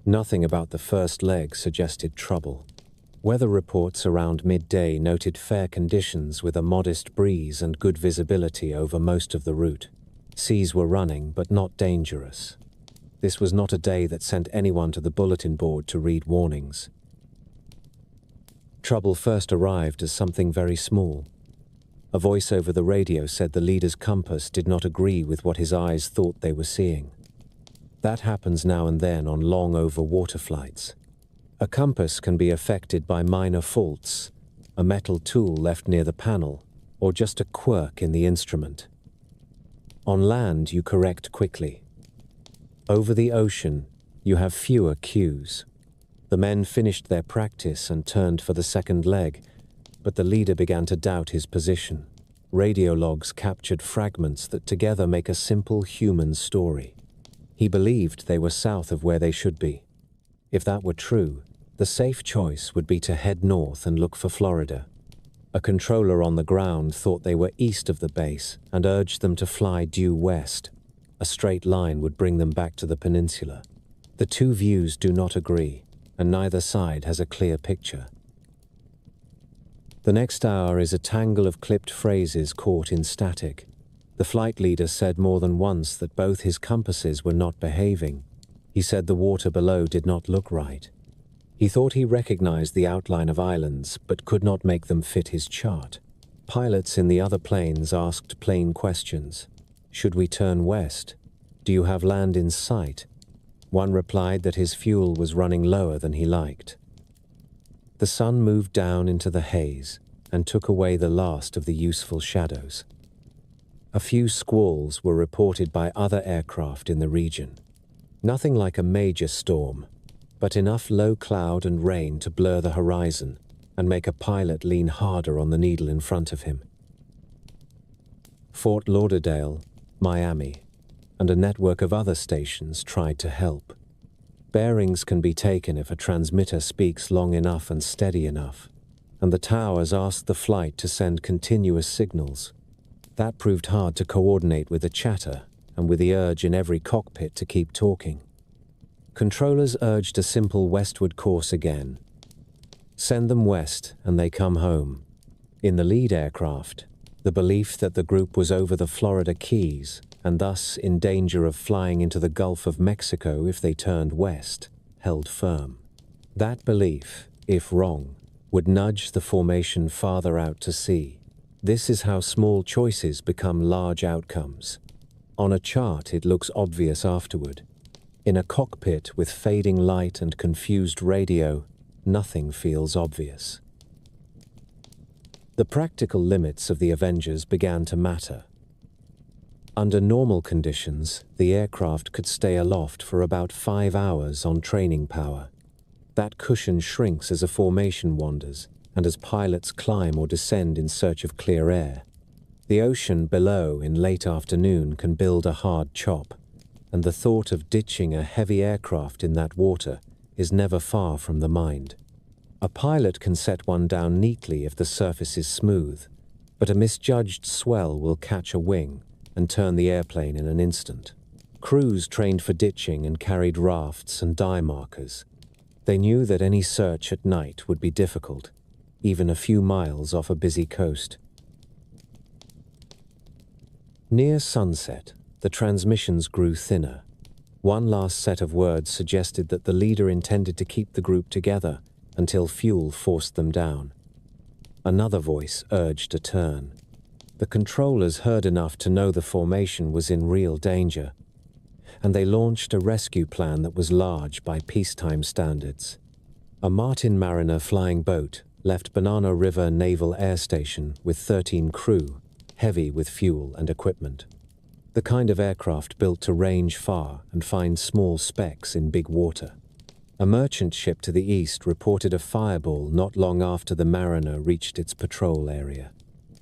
Nothing about the first leg suggested trouble. Weather reports around midday noted fair conditions with a modest breeze and good visibility over most of the route. Seas were running, but not dangerous. This was not a day that sent anyone to the bulletin board to read warnings. Trouble first arrived as something very small. A voice over the radio said the leader's compass did not agree with what his eyes thought they were seeing. That happens now and then on long over-water flights. A compass can be affected by minor faults, a metal tool left near the panel, or just a quirk in the instrument. On land, you correct quickly. Over the ocean, you have fewer cues. The men finished their practice and turned for the second leg, but the leader began to doubt his position. Radio logs captured fragments that together make a simple human story. He believed they were south of where they should be. If that were true, the safe choice would be to head north and look for Florida. A controller on the ground thought they were east of the base and urged them to fly due west. A straight line would bring them back to the peninsula. The two views do not agree, and neither side has a clear picture. The next hour is a tangle of clipped phrases caught in static. The flight leader said more than once that both his compasses were not behaving. He said the water below did not look right. He thought he recognized the outline of islands, but could not make them fit his chart. Pilots in the other planes asked plain questions. Should we turn west? Do you have land in sight? One replied that his fuel was running lower than he liked. The sun moved down into the haze and took away the last of the useful shadows. A few squalls were reported by other aircraft in the region. Nothing like a major storm, but enough low cloud and rain to blur the horizon and make a pilot lean harder on the needle in front of him. Fort Lauderdale, Miami, and a network of other stations tried to help. Bearings can be taken if a transmitter speaks long enough and steady enough, and the towers asked the flight to send continuous signals. That proved hard to coordinate with the chatter and with the urge in every cockpit to keep talking. Controllers urged a simple westward course again. Send them west and they come home. In the lead aircraft, the belief that the group was over the Florida Keys and thus in danger of flying into the Gulf of Mexico if they turned west, held firm. That belief, if wrong, would nudge the formation farther out to sea. This is how small choices become large outcomes. On a chart, it looks obvious afterward. In a cockpit with fading light and confused radio, nothing feels obvious. The practical limits of the Avengers began to matter. Under normal conditions, the aircraft could stay aloft for about 5 hours on training power. That cushion shrinks as a formation wanders and as pilots climb or descend in search of clear air. The ocean below in late afternoon can build a hard chop, and the thought of ditching a heavy aircraft in that water is never far from the mind. A pilot can set one down neatly if the surface is smooth, but a misjudged swell will catch a wing and turn the airplane in an instant. Crews trained for ditching and carried rafts and dive markers. They knew that any search at night would be difficult, even a few miles off a busy coast. Near sunset, the transmissions grew thinner. One last set of words suggested that the leader intended to keep the group together until fuel forced them down. Another voice urged a turn. The controllers heard enough to know the formation was in real danger, and they launched a rescue plan that was large by peacetime standards. A Martin Mariner flying boat left Banana River Naval Air Station with 13 crew, heavy with fuel and equipment. The kind of aircraft built to range far and find small specks in big water. A merchant ship to the east reported a fireball not long after the Mariner reached its patrol area.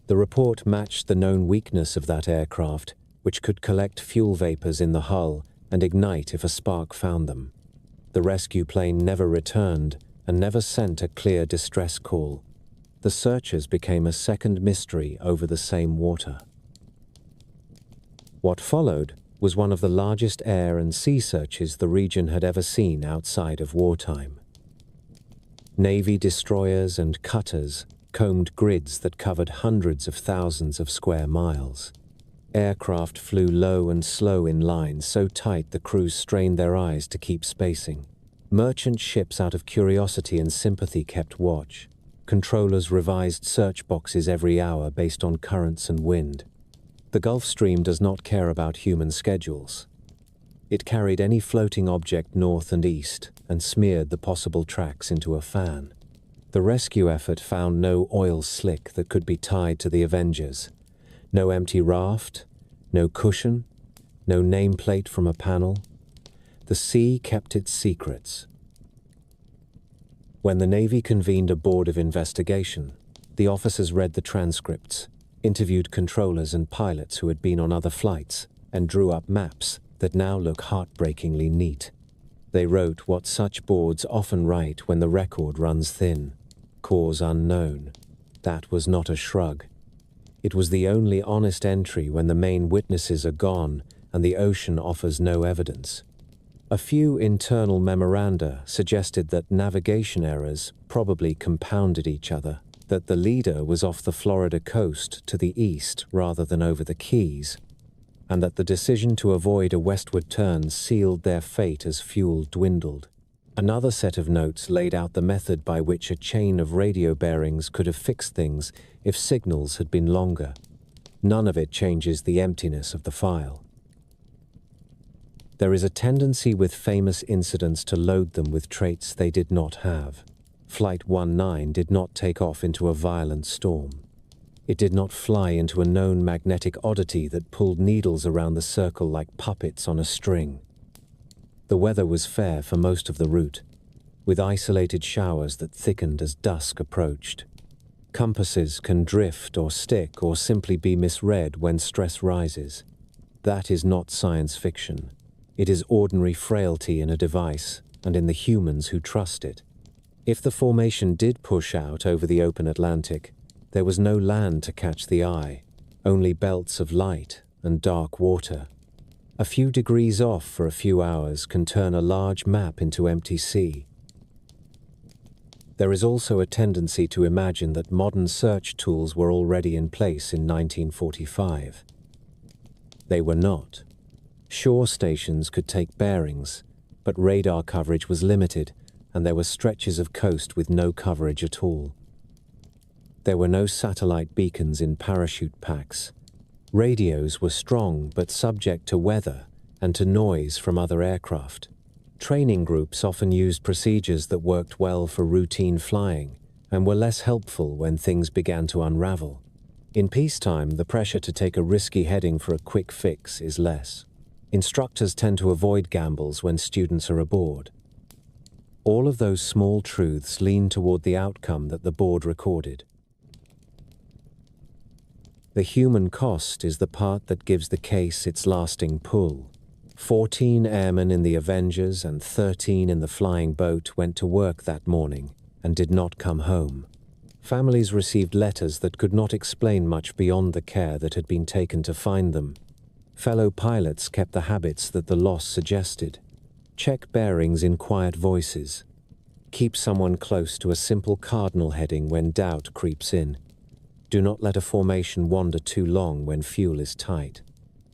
The report matched the known weakness of that aircraft, which could collect fuel vapors in the hull and ignite if a spark found them. The rescue plane never returned and never sent a clear distress call. The searchers became a second mystery over the same water. What followed was one of the largest air and sea searches the region had ever seen outside of wartime. Navy destroyers and cutters combed grids that covered hundreds of thousands of square miles. Aircraft flew low and slow in lines so tight the crews strained their eyes to keep spacing. Merchant ships out of curiosity and sympathy kept watch. Controllers revised search boxes every hour based on currents and wind. The Gulf Stream does not care about human schedules. It carried any floating object north and east and smeared the possible tracks into a fan. The rescue effort found no oil slick that could be tied to the Avengers. No empty raft, no cushion, no nameplate from a panel. The sea kept its secrets. When the Navy convened a board of investigation, the officers read the transcripts, interviewed controllers and pilots who had been on other flights, and drew up maps that now look heartbreakingly neat. They wrote what such boards often write when the record runs thin. Cause unknown. That was not a shrug. It was the only honest entry when the main witnesses are gone and the ocean offers no evidence. A few internal memoranda suggested that navigation errors probably compounded each other, that the leader was off the Florida coast to the east rather than over the Keys, and that the decision to avoid a westward turn sealed their fate as fuel dwindled. Another set of notes laid out the method by which a chain of radio bearings could have fixed things if signals had been longer. None of it changes the emptiness of the file. There is a tendency with famous incidents to load them with traits they did not have. Flight 19 did not take off into a violent storm. It did not fly into a known magnetic oddity that pulled needles around the circle like puppets on a string. The weather was fair for most of the route, with isolated showers that thickened as dusk approached. Compasses can drift or stick or simply be misread when stress rises. That is not science fiction. It is ordinary frailty in a device and in the humans who trust it. If the formation did push out over the open Atlantic, there was no land to catch the eye, only belts of light and dark water. A few degrees off for a few hours can turn a large map into empty sea. There is also a tendency to imagine that modern search tools were already in place in 1945. They were not. Shore stations could take bearings, but radar coverage was limited, and there were stretches of coast with no coverage at all. There were no satellite beacons in parachute packs. Radios were strong but subject to weather and to noise from other aircraft. Training groups often used procedures that worked well for routine flying and were less helpful when things began to unravel. In peacetime, the pressure to take a risky heading for a quick fix is less. Instructors tend to avoid gambles when students are aboard. All of those small truths lean toward the outcome that the board recorded. The human cost is the part that gives the case its lasting pull. 14 airmen in the Avengers and 13 in the flying boat went to work that morning and did not come home. Families received letters that could not explain much beyond the care that had been taken to find them. Fellow pilots kept the habits that the loss suggested. Check bearings in quiet voices. Keep someone close to a simple cardinal heading when doubt creeps in. Do not let a formation wander too long when fuel is tight.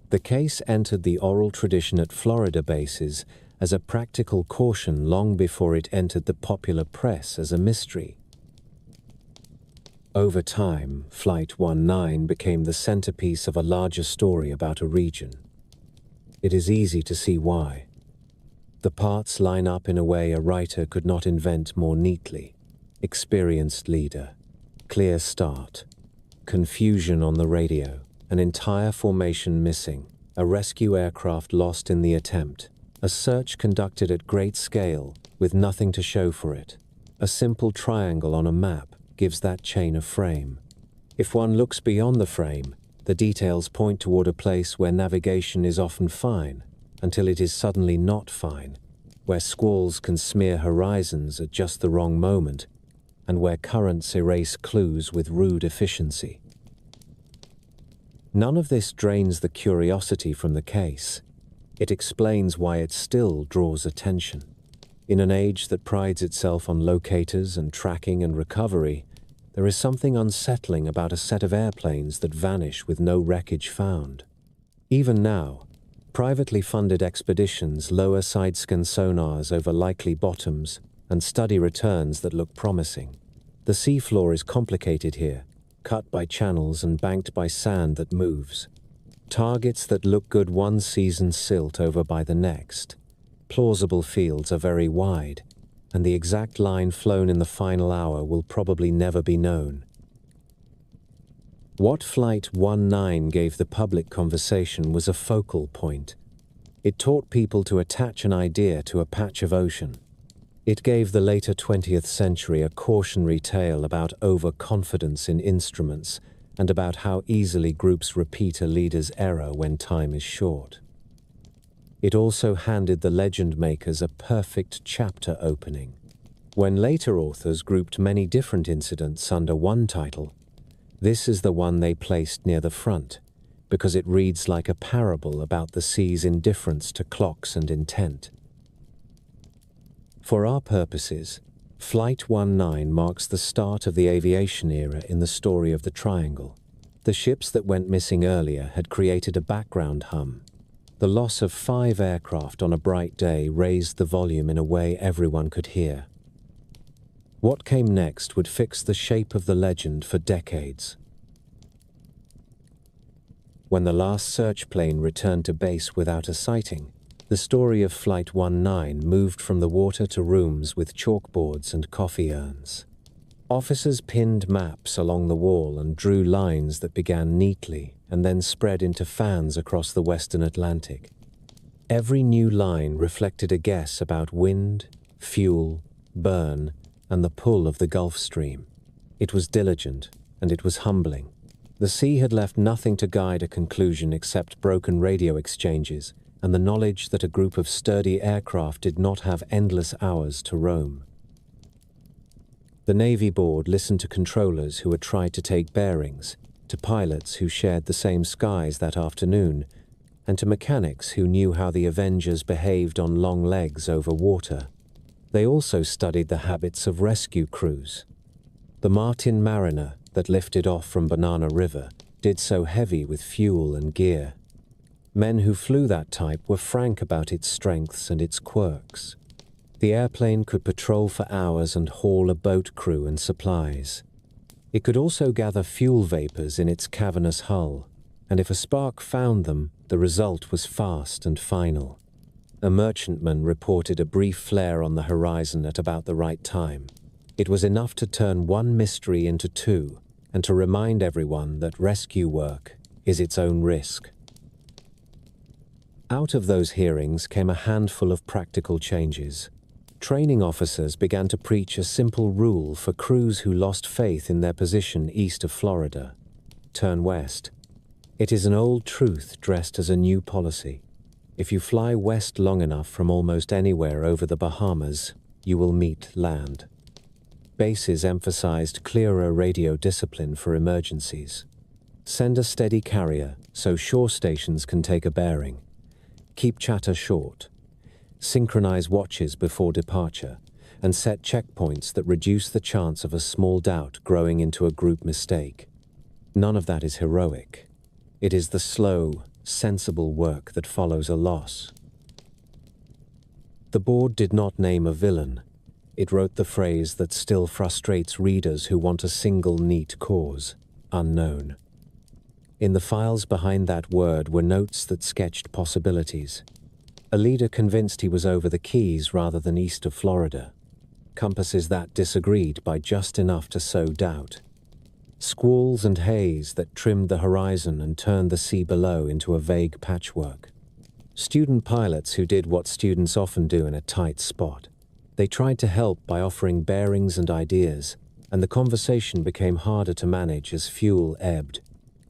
The case entered the oral tradition at Florida bases as a practical caution long before it entered the popular press as a mystery. Over time, Flight 19 became the centerpiece of a larger story about a region. It is easy to see why. The parts line up in a way a writer could not invent more neatly. Experienced leader, clear start, confusion on the radio, an entire formation missing, a rescue aircraft lost in the attempt, a search conducted at great scale with nothing to show for it. A simple triangle on a map gives that chain a frame. If one looks beyond the frame, the details point toward a place where navigation is often fine, until it is suddenly not fine, where squalls can smear horizons at just the wrong moment, and where currents erase clues with rude efficiency. None of this drains the curiosity from the case. It explains why it still draws attention. In an age that prides itself on locators and tracking and recovery, there is something unsettling about a set of airplanes that vanish with no wreckage found. Even now, privately funded expeditions lower side-scan sonars over likely bottoms and study returns that look promising. The seafloor is complicated here, cut by channels and banked by sand that moves. Targets that look good one season silt over by the next. Plausible fields are very wide, and the exact line flown in the final hour will probably never be known. What Flight 19 gave the public conversation was a focal point. It taught people to attach an idea to a patch of ocean. It gave the later 20th century a cautionary tale about overconfidence in instruments and about how easily groups repeat a leader's error when time is short. It also handed the legend makers a perfect chapter opening. When later authors grouped many different incidents under one title, this is the one they placed near the front, because it reads like a parable about the sea's indifference to clocks and intent. For our purposes, Flight 19 marks the start of the aviation era in the story of the Triangle. The ships that went missing earlier had created a background hum. The loss of 5 aircraft on a bright day raised the volume in a way everyone could hear. What came next would fix the shape of the legend for decades. When the last search plane returned to base without a sighting, the story of Flight 19 moved from the water to rooms with chalkboards and coffee urns. Officers pinned maps along the wall and drew lines that began neatly and then spread into fans across the western Atlantic. Every new line reflected a guess about wind, fuel, burn, and the pull of the Gulf Stream. It was diligent, and it was humbling. The sea had left nothing to guide a conclusion except broken radio exchanges and the knowledge that a group of sturdy aircraft did not have endless hours to roam. The Navy board listened to controllers who had tried to take bearings, to pilots who shared the same skies that afternoon, and to mechanics who knew how the Avengers behaved on long legs over water. They also studied the habits of rescue crews. The Martin Mariner that lifted off from Banana River did so heavy with fuel and gear. Men who flew that type were frank about its strengths and its quirks. The airplane could patrol for hours and haul a boat crew and supplies. It could also gather fuel vapors in its cavernous hull, and if a spark found them, the result was fast and final. A merchantman reported a brief flare on the horizon at about the right time. It was enough to turn one mystery into two, and to remind everyone that rescue work is its own risk. Out of those hearings came a handful of practical changes. Training officers began to preach a simple rule for crews who lost faith in their position east of Florida: turn west. It is an old truth dressed as a new policy. If you fly west long enough from almost anywhere over the Bahamas, you will meet land. Bases emphasized clearer radio discipline for emergencies. Send a steady carrier so shore stations can take a bearing. Keep chatter short. Synchronize watches before departure, and set checkpoints that reduce the chance of a small doubt growing into a group mistake. None of that is heroic. It is the slow, sensible work that follows a loss. The board did not name a villain. It wrote the phrase that still frustrates readers who want a single neat cause: unknown. In the files behind that word were notes that sketched possibilities. A leader convinced he was over the Keys rather than east of Florida. Compasses that disagreed by just enough to sow doubt. Squalls and haze that trimmed the horizon and turned the sea below into a vague patchwork. Student pilots who did what students often do in a tight spot. They tried to help by offering bearings and ideas, and the conversation became harder to manage as fuel ebbed.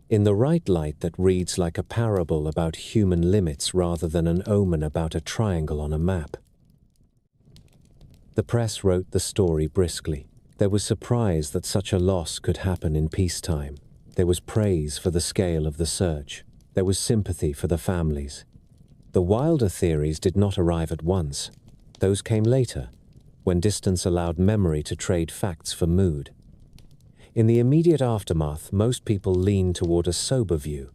In the right light that reads like a parable about human limits rather than an omen about a triangle on a map. The press wrote the story briskly. There was surprise that such a loss could happen in peacetime. There was praise for the scale of the search. There was sympathy for the families. The wilder theories did not arrive at once. Those came later, when distance allowed memory to trade facts for mood. In the immediate aftermath, most people lean toward a sober view.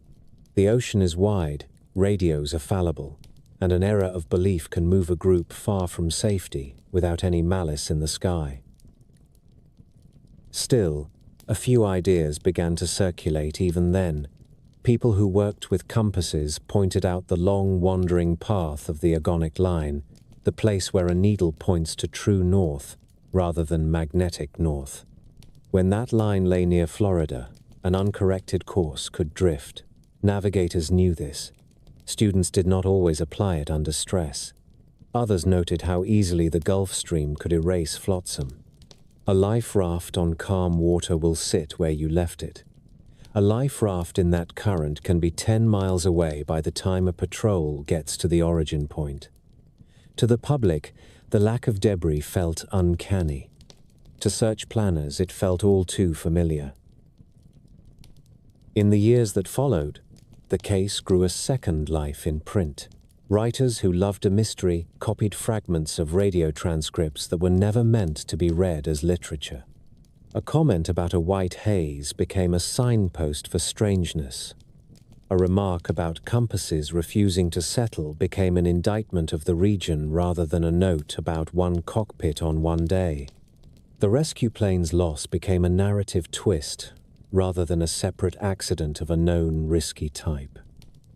The ocean is wide, radios are fallible, and an error of belief can move a group far from safety without any malice in the sky. Still, a few ideas began to circulate even then. People who worked with compasses pointed out the long wandering path of the agonic line, the place where a needle points to true north rather than magnetic north. When that line lay near Florida, an uncorrected course could drift. Navigators knew this. Students did not always apply it under stress. Others noted how easily the Gulf Stream could erase flotsam. A life raft on calm water will sit where you left it. A life raft in that current can be 10 miles away by the time a patrol gets to the origin point. To the public, the lack of debris felt uncanny. To search planners, it felt all too familiar. In the years that followed, the case grew a second life in print. Writers who loved a mystery copied fragments of radio transcripts that were never meant to be read as literature. A comment about a white haze became a signpost for strangeness. A remark about compasses refusing to settle became an indictment of the region rather than a note about one cockpit on one day. The rescue plane's loss became a narrative twist rather than a separate accident of a known risky type.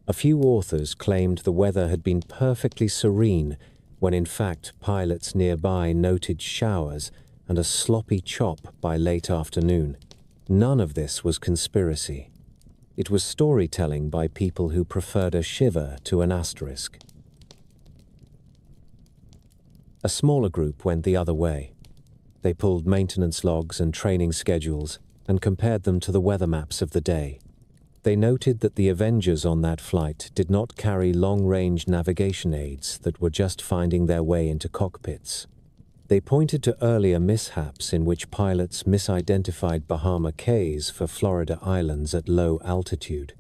A few authors claimed the weather had been perfectly serene when in fact pilots nearby noted showers and a sloppy chop by late afternoon. None of this was conspiracy. It was storytelling by people who preferred a shiver to an asterisk. A smaller group went the other way. They pulled maintenance logs and training schedules and compared them to the weather maps of the day. They noted that the Avengers on that flight did not carry long-range navigation aids that were just finding their way into cockpits. They pointed to earlier mishaps in which pilots misidentified Bahama Cays for Florida islands at low altitude.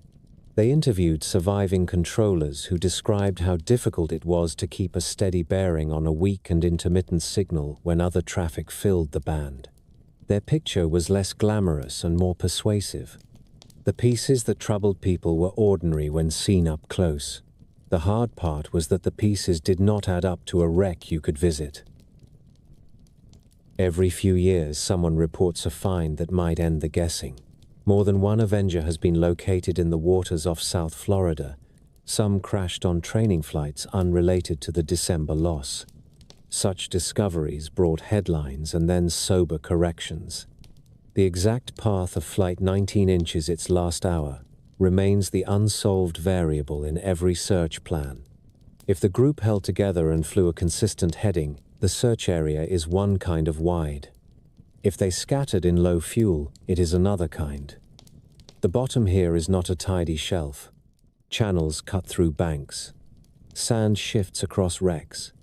They interviewed surviving controllers who described how difficult it was to keep a steady bearing on a weak and intermittent signal when other traffic filled the band. Their picture was less glamorous and more persuasive. The pieces that troubled people were ordinary when seen up close. The hard part was that the pieces did not add up to a wreck you could visit. Every few years, someone reports a find that might end the guessing. More than one Avenger has been located in the waters off South Florida. Some crashed on training flights unrelated to the December loss. Such discoveries brought headlines and then sober corrections. The exact path of Flight 19 inches its last hour remains the unsolved variable in every search plan. If the group held together and flew a consistent heading, the search area is one kind of wide. If they scattered in low fuel, it is another kind. The bottom here is not a tidy shelf. Channels cut through banks. Sand shifts across wrecks.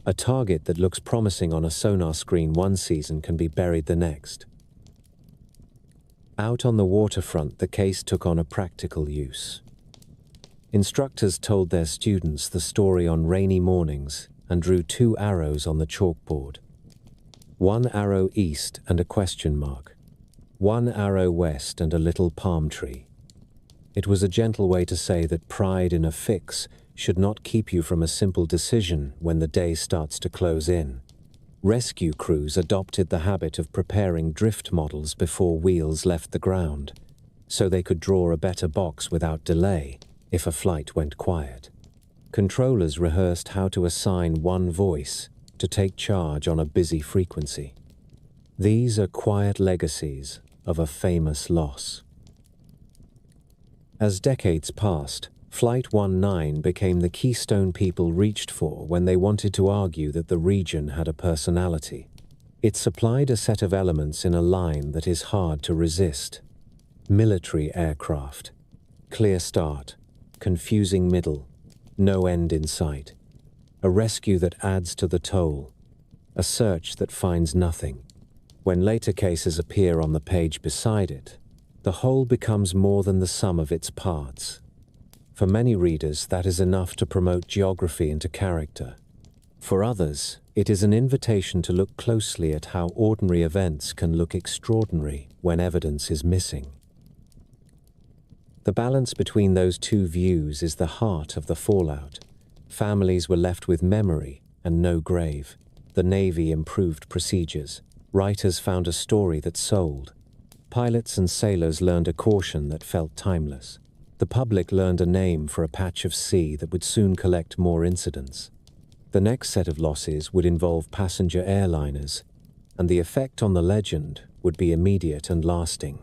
A target that looks promising on a sonar screen one season can be buried the next. Out on the waterfront, the case took on a practical use. Instructors told their students the story on rainy mornings and drew 2 arrows on the chalkboard. 1 arrow east and a question mark. 1 arrow west and a little palm tree. It was a gentle way to say that pride in a fix should not keep you from a simple decision when the day starts to close in. Rescue crews adopted the habit of preparing drift models before wheels left the ground, so they could draw a better box without delay if a flight went quiet. Controllers rehearsed how to assign one voice to take charge on a busy frequency. These are quiet legacies of a famous loss. As decades passed, Flight 19 became the keystone people reached for when they wanted to argue that the region had a personality. It supplied a set of elements in a line that is hard to resist. Military aircraft. Clear start. Confusing middle. No end in sight. A rescue that adds to the toll. A search that finds nothing. When later cases appear on the page beside it, the whole becomes more than the sum of its parts. For many readers, that is enough to promote geography into character. For others, it is an invitation to look closely at how ordinary events can look extraordinary when evidence is missing. The balance between those two views is the heart of the fallout. Families were left with memory and no grave. The Navy improved procedures. Writers found a story that sold. Pilots and sailors learned a caution that felt timeless. The public learned a name for a patch of sea that would soon collect more incidents. The next set of losses would involve passenger airliners, and the effect on the legend would be immediate and lasting.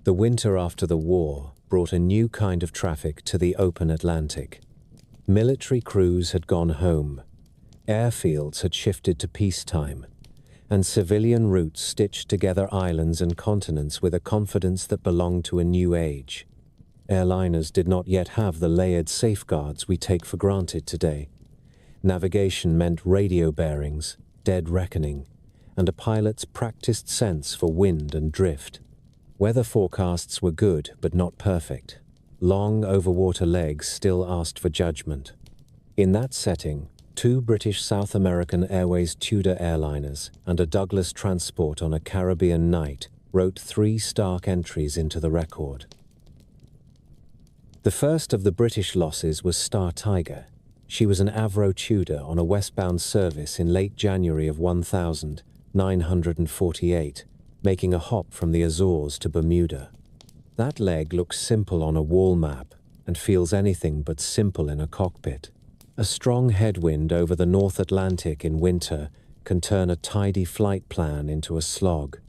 The winter after the war brought a new kind of traffic to the open Atlantic. Military crews had gone home, airfields had shifted to peacetime, and civilian routes stitched together islands and continents with a confidence that belonged to a new age. Airliners did not yet have the layered safeguards we take for granted today. Navigation meant radio bearings, dead reckoning, and a pilot's practiced sense for wind and drift. Weather forecasts were good, but not perfect. Long overwater legs still asked for judgment. In that setting, 2 British South American Airways Tudor airliners and a Douglas transport on a Caribbean night wrote 3 stark entries into the record. The first of the British losses was Star Tiger. She was an Avro Tudor on a westbound service in late January of 1948, making a hop from the Azores to Bermuda. That leg looks simple on a wall map and feels anything but simple in a cockpit. A strong headwind over the North Atlantic in winter can turn a tidy flight plan into a slog.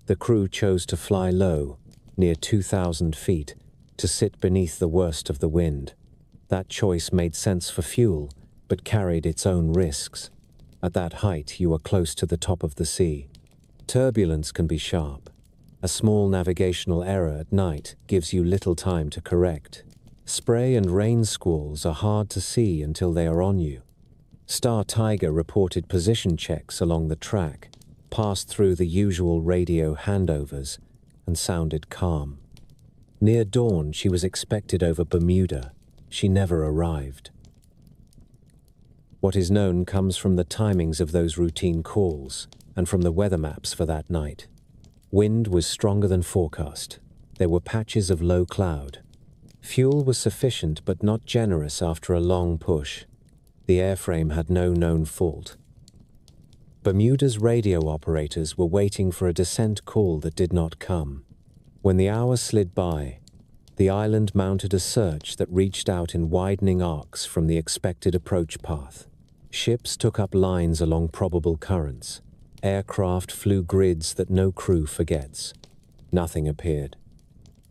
The crew chose to fly low, near 2,000 feet, to sit beneath the worst of the wind. That choice made sense for fuel, but carried its own risks. At that height, you are close to the top of the sea. Turbulence can be sharp. A small navigational error at night gives you little time to correct. Spray and rain squalls are hard to see until they are on you. Star Tiger reported position checks along the track, passed through the usual radio handovers, and sounded calm. Near dawn, she was expected over Bermuda. She never arrived. What is known comes from the timings of those routine calls and from the weather maps for that night. Wind was stronger than forecast. There were patches of low cloud. Fuel was sufficient but not generous after a long push. The airframe had no known fault. Bermuda's radio operators were waiting for a descent call that did not come. When the hour slid by, the island mounted a search that reached out in widening arcs from the expected approach path. Ships took up lines along probable currents. Aircraft flew grids that no crew forgets. Nothing appeared.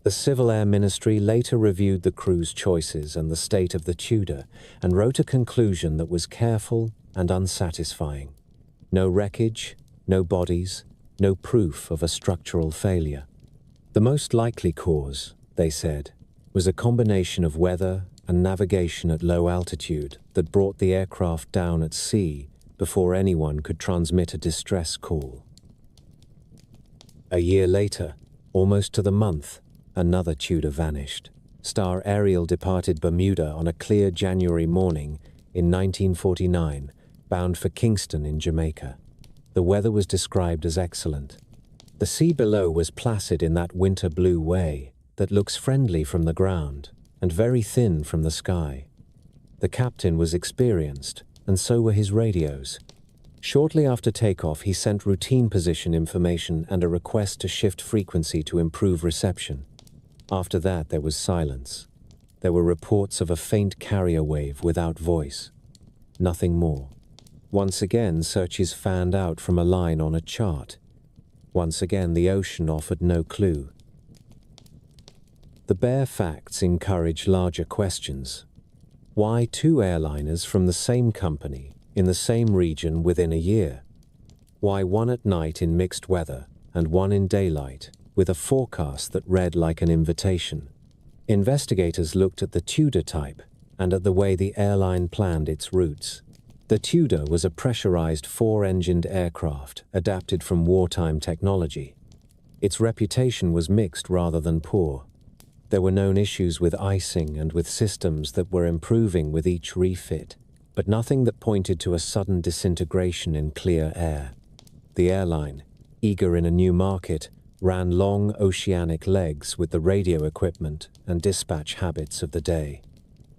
The Civil Air Ministry later reviewed the crew's choices and the state of the Tudor and wrote a conclusion that was careful and unsatisfying. No wreckage, no bodies, no proof of a structural failure. The most likely cause, they said, was a combination of weather and navigation at low altitude that brought the aircraft down at sea before anyone could transmit a distress call. A year later, almost to the month, another Tudor vanished. Star Ariel departed Bermuda on a clear January morning in 1949, bound for Kingston in Jamaica. The weather was described as excellent. The sea below was placid in that winter blue way that looks friendly from the ground and very thin from the sky. The captain was experienced, and so were his radios. Shortly after takeoff, he sent routine position information and a request to shift frequency to improve reception. After that, there was silence. There were reports of a faint carrier wave without voice. Nothing more. Once again, searches fanned out from a line on a chart. Once again, the ocean offered no clue. The bare facts encourage larger questions. Why two airliners from the same company in the same region within a year? Why one at night in mixed weather and one in daylight, with a forecast that read like an invitation? Investigators looked at the Tudor type and at the way the airline planned its routes. The Tudor was a pressurized four-engined aircraft adapted from wartime technology. Its reputation was mixed rather than poor. There were known issues with icing and with systems that were improving with each refit, but nothing that pointed to a sudden disintegration in clear air. The airline, eager in a new market, ran long oceanic legs with the radio equipment and dispatch habits of the day.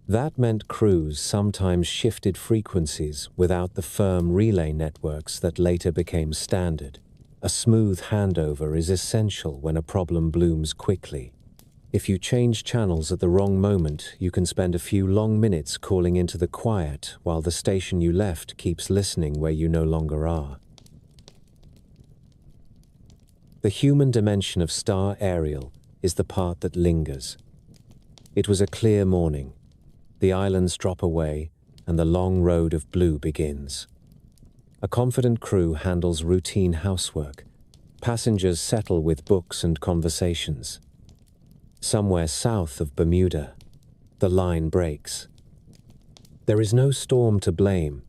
That meant crews sometimes shifted frequencies without the firm relay networks that later became standard. A smooth handover is essential when a problem blooms quickly. If you change channels at the wrong moment, you can spend a few long minutes calling into the quiet while the station you left keeps listening where you no longer are. The human dimension of Star Ariel is the part that lingers. It was a clear morning. The islands drop away, and the long road of blue begins. A confident crew handles routine housework. Passengers settle with books and conversations. Somewhere south of Bermuda, the line breaks. There is no storm to blame.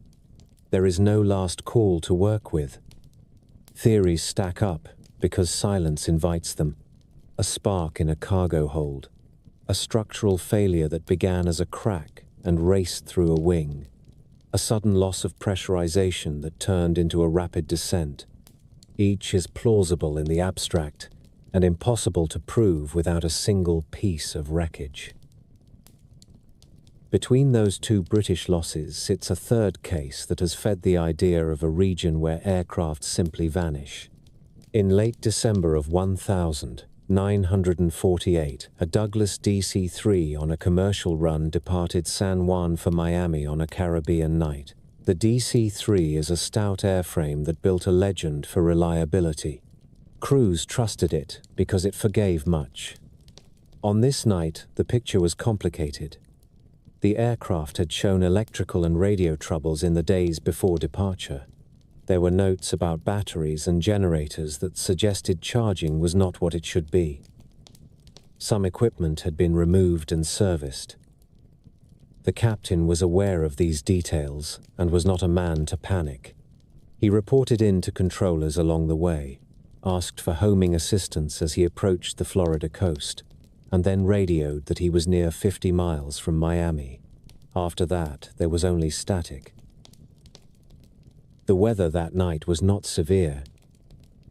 There is no last call to work with. Theories stack up because silence invites them. A spark in a cargo hold. A structural failure that began as a crack and raced through a wing. A sudden loss of pressurization that turned into a rapid descent. Each is plausible in the abstract and impossible to prove without a single piece of wreckage. Between those two British losses sits a third case that has fed the idea of a region where aircraft simply vanish. In late December of 1948, a Douglas DC-3 on a commercial run departed San Juan for Miami on a Caribbean night. The DC-3 is a stout airframe that built a legend for reliability. Crews trusted it because it forgave much. On this night, the picture was complicated. The aircraft had shown electrical and radio troubles in the days before departure. There were notes about batteries and generators that suggested charging was not what it should be. Some equipment had been removed and serviced. The captain was aware of these details and was not a man to panic. He reported in to controllers along the way, asked for homing assistance as he approached the Florida coast, and then radioed that he was near 50 miles from Miami. After that, there was only static. The weather that night was not severe.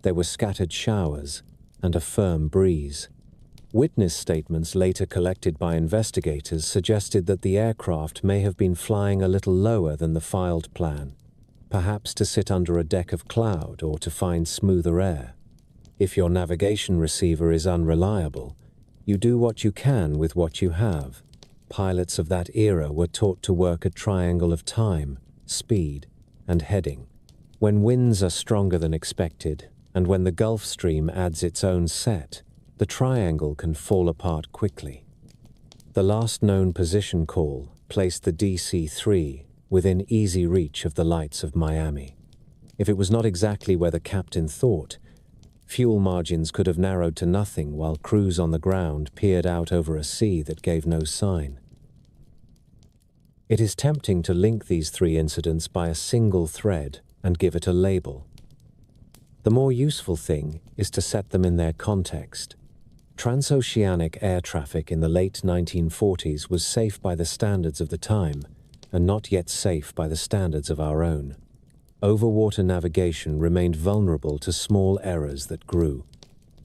There were scattered showers and a firm breeze. Witness statements later collected by investigators suggested that the aircraft may have been flying a little lower than the filed plan, perhaps to sit under a deck of cloud or to find smoother air. If your navigation receiver is unreliable, you do what you can with what you have. Pilots of that era were taught to work a triangle of time, speed, and heading. When winds are stronger than expected, and when the Gulf Stream adds its own set, the triangle can fall apart quickly. The last known position call placed the DC-3 within easy reach of the lights of Miami. If it was not exactly where the captain thought, fuel margins could have narrowed to nothing while crews on the ground peered out over a sea that gave no sign. It is tempting to link these three incidents by a single thread and give it a label. The more useful thing is to set them in their context. Transoceanic air traffic in the late 1940s was safe by the standards of the time, and not yet safe by the standards of our own. Overwater navigation remained vulnerable to small errors that grew.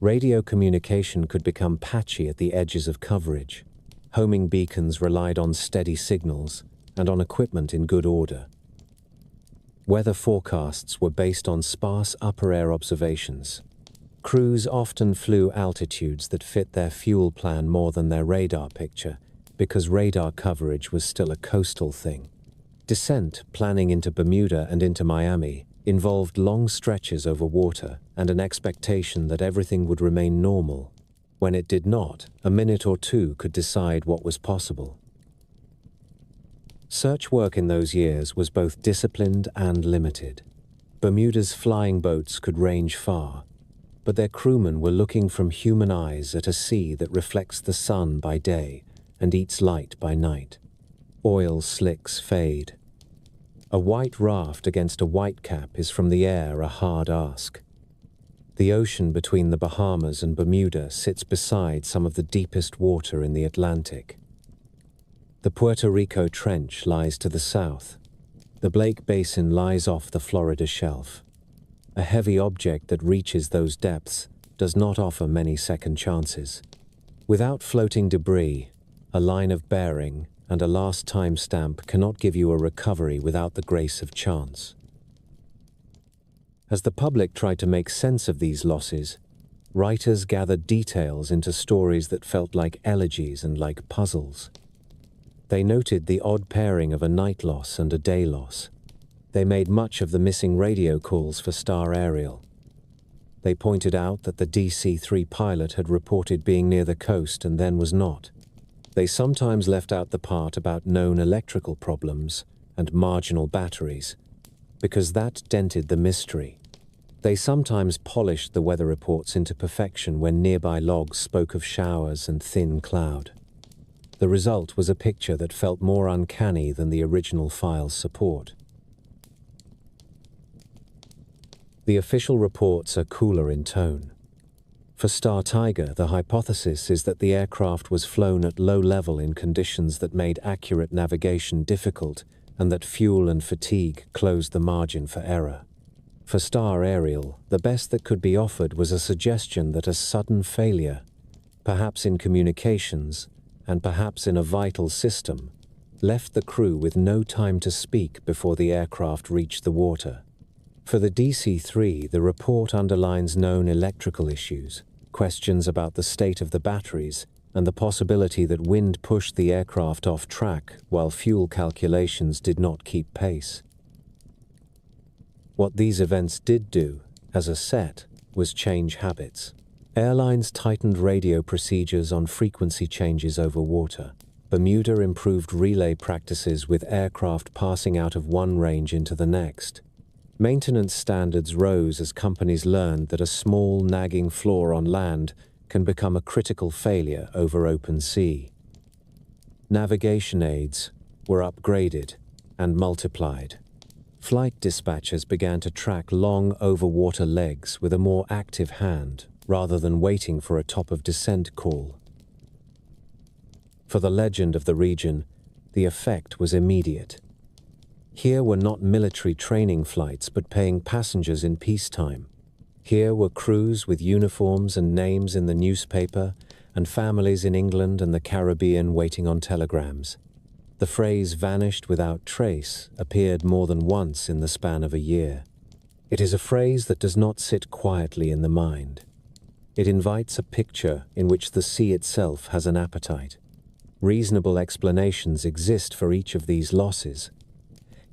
Radio communication could become patchy at the edges of coverage. Homing beacons relied on steady signals and on equipment in good order. Weather forecasts were based on sparse upper air observations. Crews often flew altitudes that fit their fuel plan more than their radar picture, because radar coverage was still a coastal thing. Descent, planning into Bermuda and into Miami, involved long stretches over water and an expectation that everything would remain normal. When it did not, a minute or two could decide what was possible. Search work in those years was both disciplined and limited. Bermuda's flying boats could range far, but their crewmen were looking from human eyes at a sea that reflects the sun by day and eats light by night. Oil slicks fade. A white raft against a whitecap is from the air a hard ask. The ocean between the Bahamas and Bermuda sits beside some of the deepest water in the Atlantic. The Puerto Rico Trench lies to the south. The Blake Basin lies off the Florida shelf. A heavy object that reaches those depths does not offer many second chances. Without floating debris, a line of bearing and a last time stamp cannot give you a recovery without the grace of chance. As the public tried to make sense of these losses, writers gathered details into stories that felt like elegies and like puzzles. They noted the odd pairing of a night loss and a day loss. They made much of the missing radio calls for Star Aerial. They pointed out that the DC-3 pilot had reported being near the coast and then was not. They sometimes left out the part about known electrical problems and marginal batteries, because that dented the mystery. They sometimes polished the weather reports into perfection when nearby logs spoke of showers and thin cloud. The result was a picture that felt more uncanny than the original file's support. The official reports are cooler in tone. For Star Tiger, the hypothesis is that the aircraft was flown at low level in conditions that made accurate navigation difficult and that fuel and fatigue closed the margin for error. For Star Aerial, the best that could be offered was a suggestion that a sudden failure, perhaps in communications and perhaps in a vital system, left the crew with no time to speak before the aircraft reached the water. For the DC-3, the report underlines known electrical issues, questions about the state of the batteries, and the possibility that wind pushed the aircraft off track while fuel calculations did not keep pace. What these events did do, as a set, was change habits. Airlines tightened radio procedures on frequency changes over water. Bermuda improved relay practices with aircraft passing out of one range into the next. Maintenance standards rose as companies learned that a small, nagging flaw on land can become a critical failure over open sea. Navigation aids, were upgraded and multiplied. Flight dispatchers began to track long overwater legs with a more active hand rather than waiting for a top-of-descent call. For the legend of the region, the effect was immediate. Here were not military training flights but paying passengers in peacetime. Here were crews with uniforms and names in the newspaper, and families in England and the Caribbean waiting on telegrams. The phrase "vanished without trace" appeared more than once in the span of a year. It is a phrase that does not sit quietly in the mind. It invites a picture in which the sea itself has an appetite. Reasonable explanations exist for each of these losses,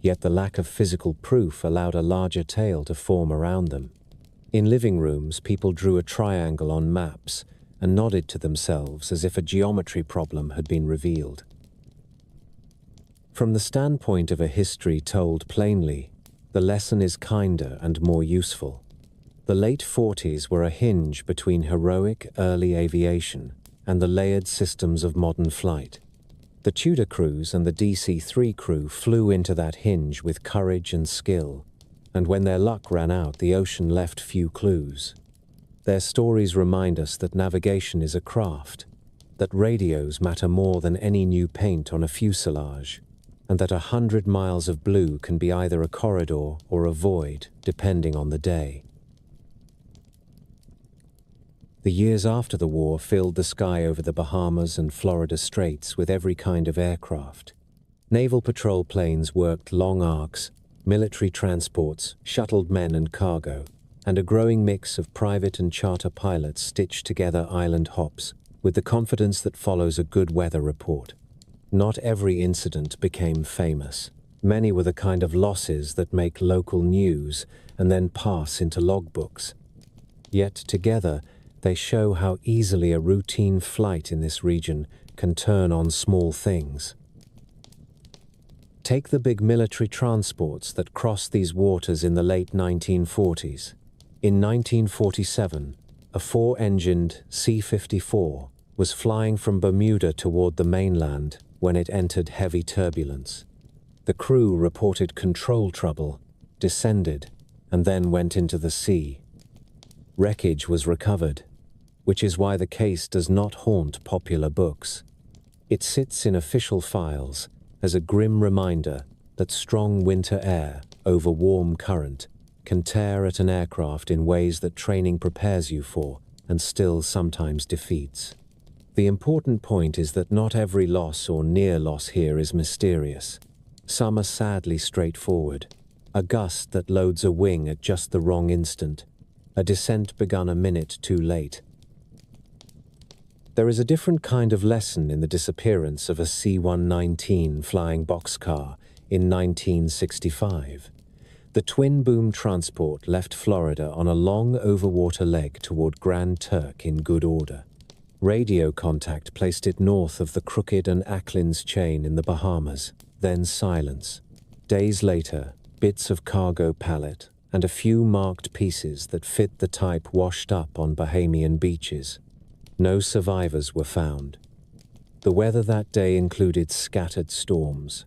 yet the lack of physical proof allowed a larger tale to form around them. In living rooms, people drew a triangle on maps and nodded to themselves as if a geometry problem had been revealed. From the standpoint of a history told plainly, the lesson is kinder and more useful. The late 40s were a hinge between heroic early aviation and the layered systems of modern flight. The Tudor crews and the DC-3 crew flew into that hinge with courage and skill, and when their luck ran out, the ocean left few clues. Their stories remind us that navigation is a craft, that radios matter more than any new paint on a fuselage, and that 100 miles of blue can be either a corridor or a void, depending on the day. The years after the war filled the sky over the Bahamas and Florida Straits with every kind of aircraft. Naval patrol planes worked long arcs, military transports shuttled men and cargo, and a growing mix of private and charter pilots stitched together island hops with the confidence that follows a good weather report. Not every incident became famous. Many were the kind of losses that make local news and then pass into logbooks. Yet together, they show how easily a routine flight in this region can turn on small things. Take the big military transports that crossed these waters in the late 1940s. In 1947, a 4-engined C-54 was flying from Bermuda toward the mainland when it entered heavy turbulence. The crew reported control trouble, descended, and then went into the sea. Wreckage was recovered, which is why the case does not haunt popular books. It sits in official files as a grim reminder that strong winter air over warm current can tear at an aircraft in ways that training prepares you for and still sometimes defeats. The important point is that not every loss or near loss here is mysterious. Some are sadly straightforward. A gust that loads a wing at just the wrong instant. A descent begun a minute too late. There is a different kind of lesson in the disappearance of a C-119 flying boxcar in 1965. The twin-boom transport left Florida on a long overwater leg toward Grand Turk in good order. Radio contact placed it north of the Crooked and Acklins chain in the Bahamas, then silence. Days later, bits of cargo pallet and a few marked pieces that fit the type washed up on Bahamian beaches. No survivors were found. The weather that day included scattered storms.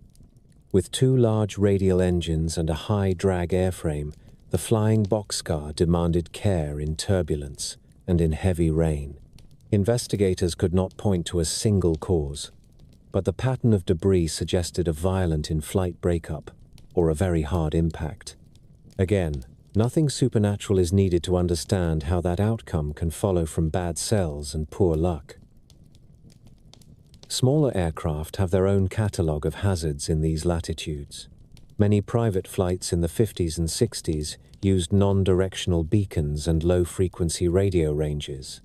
With 2 large radial engines and a high-drag airframe, the flying boxcar demanded care in turbulence and in heavy rain. Investigators could not point to a single cause, but the pattern of debris suggested a violent in-flight breakup or a very hard impact. Again, nothing supernatural is needed to understand how that outcome can follow from bad cells and poor luck. Smaller aircraft have their own catalogue of hazards in these latitudes. Many private flights in the 50s and 60s used non-directional beacons and low-frequency radio ranges.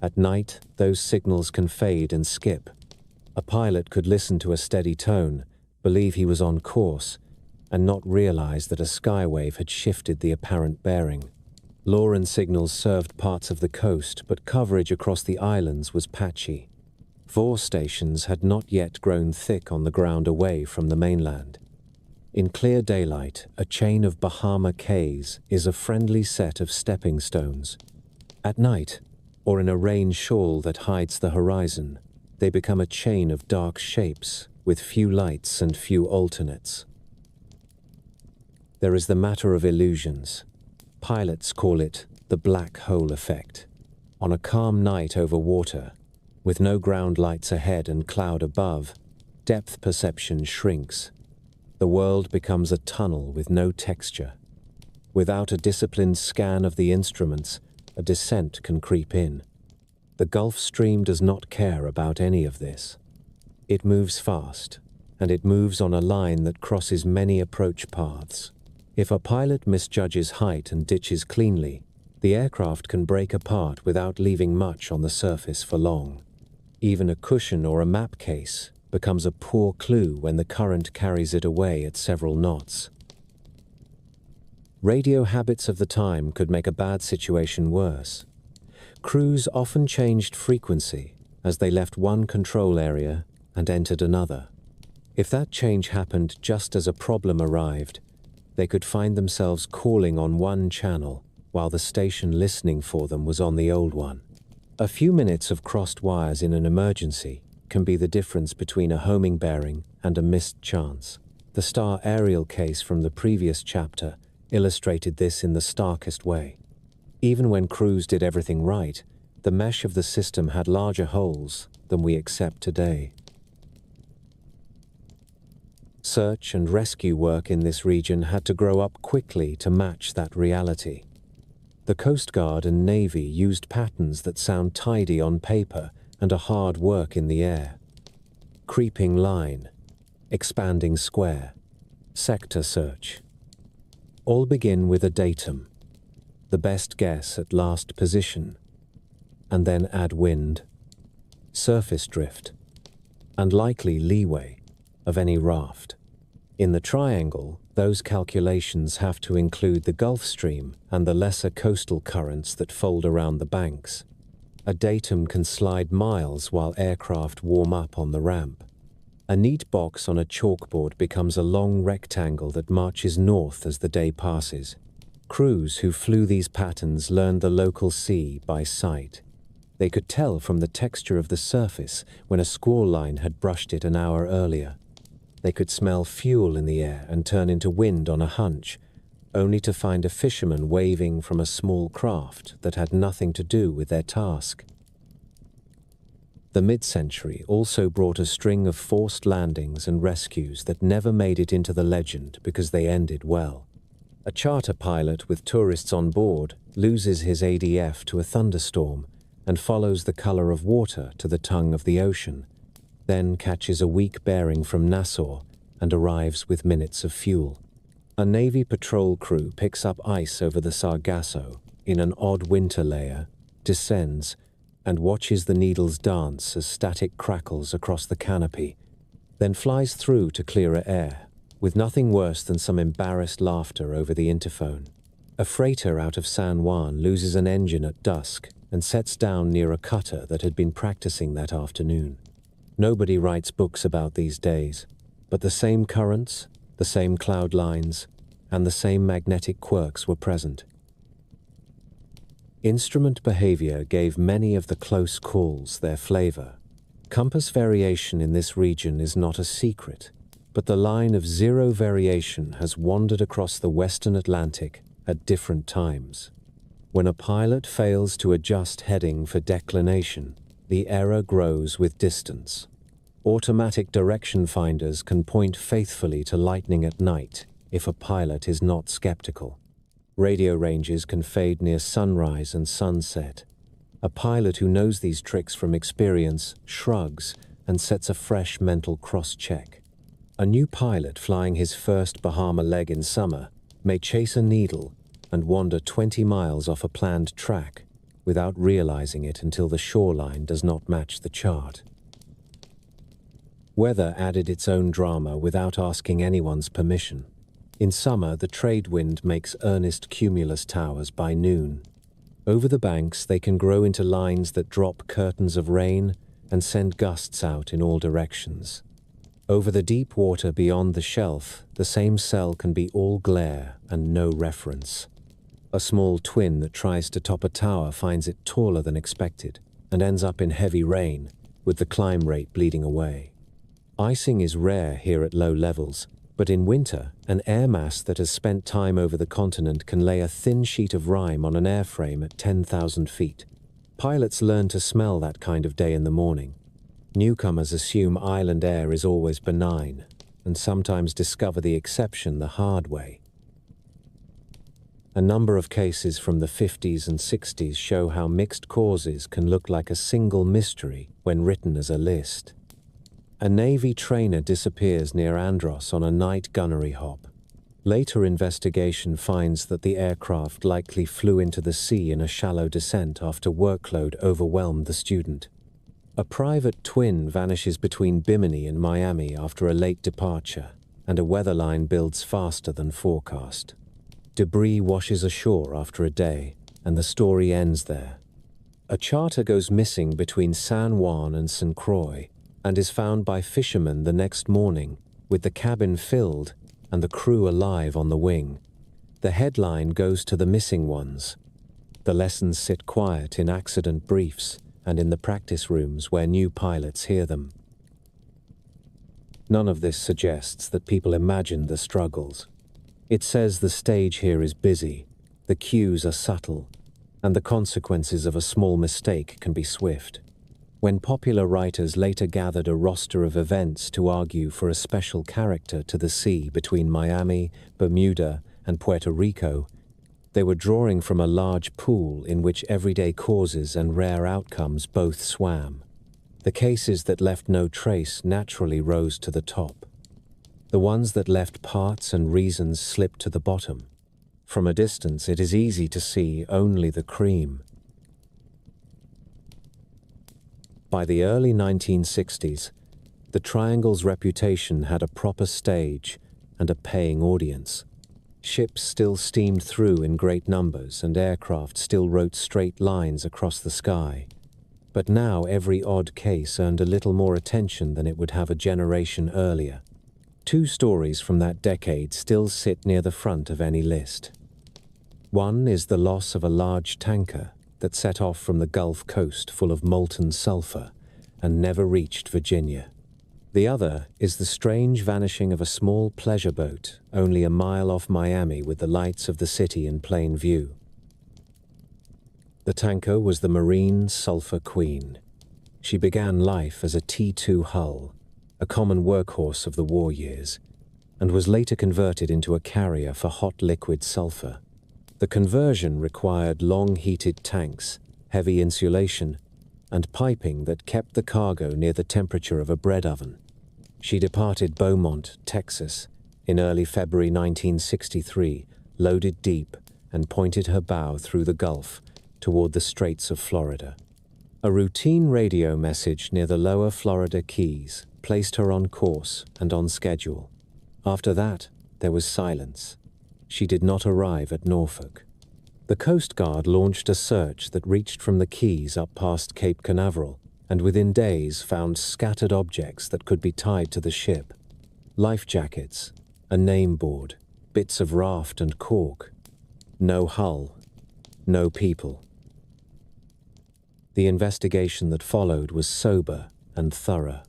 At night, those signals can fade and skip. A pilot could listen to a steady tone, believe he was on course, and not realize that a skywave had shifted the apparent bearing. Lauren signals served parts of the coast, but coverage across the islands was patchy. VOR stations had not yet grown thick on the ground away from the mainland. In clear daylight, a chain of Bahama Cays is a friendly set of stepping stones. At night, or in a rain shawl that hides the horizon, they become a chain of dark shapes with few lights and few alternates. There is the matter of illusions. Pilots call it the black hole effect. On a calm night over water, with no ground lights ahead and cloud above, depth perception shrinks. The world becomes a tunnel with no texture. Without a disciplined scan of the instruments, a descent can creep in. The Gulf Stream does not care about any of this. It moves fast, and it moves on a line that crosses many approach paths. If a pilot misjudges height and ditches cleanly, the aircraft can break apart without leaving much on the surface for long. Even a cushion or a map case becomes a poor clue when the current carries it away at several knots. Radio habits of the time could make a bad situation worse. Crews often changed frequency as they left one control area and entered another. If that change happened just as a problem arrived, they could find themselves calling on one channel while the station listening for them was on the old one. A few minutes of crossed wires in an emergency can be the difference between a homing bearing and a missed chance. The star aerial case from the previous chapter illustrated this in the starkest way. Even when crews did everything right, the mesh of the system had larger holes than we accept today. Search and rescue work in this region had to grow up quickly to match that reality. The Coast Guard and Navy used patterns that sound tidy on paper and are hard work in the air. Creeping line, expanding square, sector search. All begin with a datum, the best guess at last position, and then add wind, surface drift, and likely leeway of any raft. In the triangle, those calculations have to include the Gulf Stream and the lesser coastal currents that fold around the banks. A datum can slide miles while aircraft warm up on the ramp. A neat box on a chalkboard becomes a long rectangle that marches north as the day passes. Crews who flew these patterns learned the local sea by sight. They could tell from the texture of the surface when a squall line had brushed it an hour earlier. They could smell fuel in the air and turn into wind on a hunch, only to find a fisherman waving from a small craft that had nothing to do with their task. The mid-century also brought a string of forced landings and rescues that never made it into the legend because they ended well. A charter pilot with tourists on board loses his ADF to a thunderstorm and follows the color of water to the tongue of the ocean, then catches a weak bearing from Nassau and arrives with minutes of fuel. A Navy patrol crew picks up ice over the Sargasso in an odd winter layer, descends, and watches the needles dance as static crackles across the canopy, then flies through to clearer air, with nothing worse than some embarrassed laughter over the interphone. A freighter out of San Juan loses an engine at dusk and sets down near a cutter that had been practicing that afternoon. Nobody writes books about these days, but the same currents, the same cloud lines, and the same magnetic quirks were present. Instrument behavior gave many of the close calls their flavor. Compass variation in this region is not a secret, but the line of zero variation has wandered across the western Atlantic at different times. When a pilot fails to adjust heading for declination, the error grows with distance. Automatic direction finders can point faithfully to lightning at night if a pilot is not skeptical. Radio ranges can fade near sunrise and sunset. A pilot who knows these tricks from experience shrugs and sets a fresh mental cross-check. A new pilot flying his first Bahama leg in summer may chase a needle and wander 20 miles off a planned track without realizing it until the shoreline does not match the chart. Weather added its own drama without asking anyone's permission. In summer, the trade wind makes earnest cumulus towers by noon. Over the banks, they can grow into lines that drop curtains of rain and send gusts out in all directions. Over the deep water beyond the shelf, the same cell can be all glare and no reference. A small twin that tries to top a tower finds it taller than expected and ends up in heavy rain, with the climb rate bleeding away. Icing is rare here at low levels, but in winter, an air mass that has spent time over the continent can lay a thin sheet of rime on an airframe at 10,000 feet. Pilots learn to smell that kind of day in the morning. Newcomers assume island air is always benign, and sometimes discover the exception the hard way. A number of cases from the 50s and 60s show how mixed causes can look like a single mystery when written as a list. A Navy trainer disappears near Andros on a night gunnery hop. Later investigation finds that the aircraft likely flew into the sea in a shallow descent after workload overwhelmed the student. A private twin vanishes between Bimini and Miami after a late departure, and a weather line builds faster than forecast. Debris washes ashore after a day, and the story ends there. A charter goes missing between San Juan and St. Croix, and is found by fishermen the next morning, with the cabin filled and the crew alive on the wing. The headline goes to the missing ones. The lessons sit quiet in accident briefs and in the practice rooms where new pilots hear them. None of this suggests that people imagined the struggles. It says the stage here is busy, the cues are subtle, and the consequences of a small mistake can be swift. When popular writers later gathered a roster of events to argue for a special character to the sea between Miami, Bermuda, and Puerto Rico, they were drawing from a large pool in which everyday causes and rare outcomes both swam. The cases that left no trace naturally rose to the top. The ones that left parts and reasons slipped to the bottom. From a distance, it is easy to see only the cream. By the early 1960s, the Triangle's reputation had a proper stage and a paying audience. Ships still steamed through in great numbers and aircraft still wrote straight lines across the sky. But now every odd case earned a little more attention than it would have a generation earlier. Two stories from that decade still sit near the front of any list. One is the loss of a large tanker that set off from the Gulf Coast full of molten sulfur and never reached Virginia. The other is the strange vanishing of a small pleasure boat only a mile off Miami with the lights of the city in plain view. The tanker was the Marine Sulphur Queen. She began life as a T2 hull, a common workhorse of the war years, and was later converted into a carrier for hot liquid sulfur. The conversion required long heated tanks, heavy insulation, and piping that kept the cargo near the temperature of a bread oven. She departed Beaumont, Texas, in early February 1963, loaded deep, and pointed her bow through the Gulf toward the Straits of Florida. A routine radio message near the lower Florida Keys placed her on course and on schedule. After that, there was silence. She did not arrive at Norfolk. The Coast Guard launched a search that reached from the Keys up past Cape Canaveral, and within days found scattered objects that could be tied to the ship. Life jackets, a name board, bits of raft and cork. No hull, no people. The investigation that followed was sober and thorough.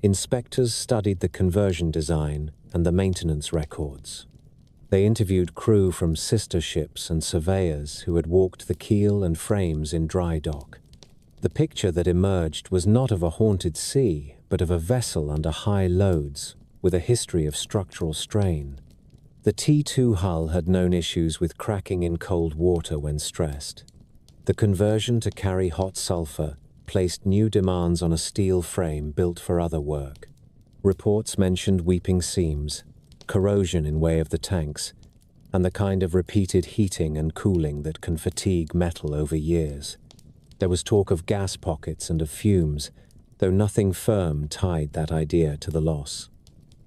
Inspectors studied the conversion design and the maintenance records. They interviewed crew from sister ships and surveyors who had walked the keel and frames in dry dock. The picture that emerged was not of a haunted sea, but of a vessel under high loads, with a history of structural strain. The T2 hull had known issues with cracking in cold water when stressed. The conversion to carry hot sulfur placed new demands on a steel frame built for other work. Reports mentioned weeping seams, corrosion in way of the tanks, and the kind of repeated heating and cooling that can fatigue metal over years. There was talk of gas pockets and of fumes, though nothing firm tied that idea to the loss.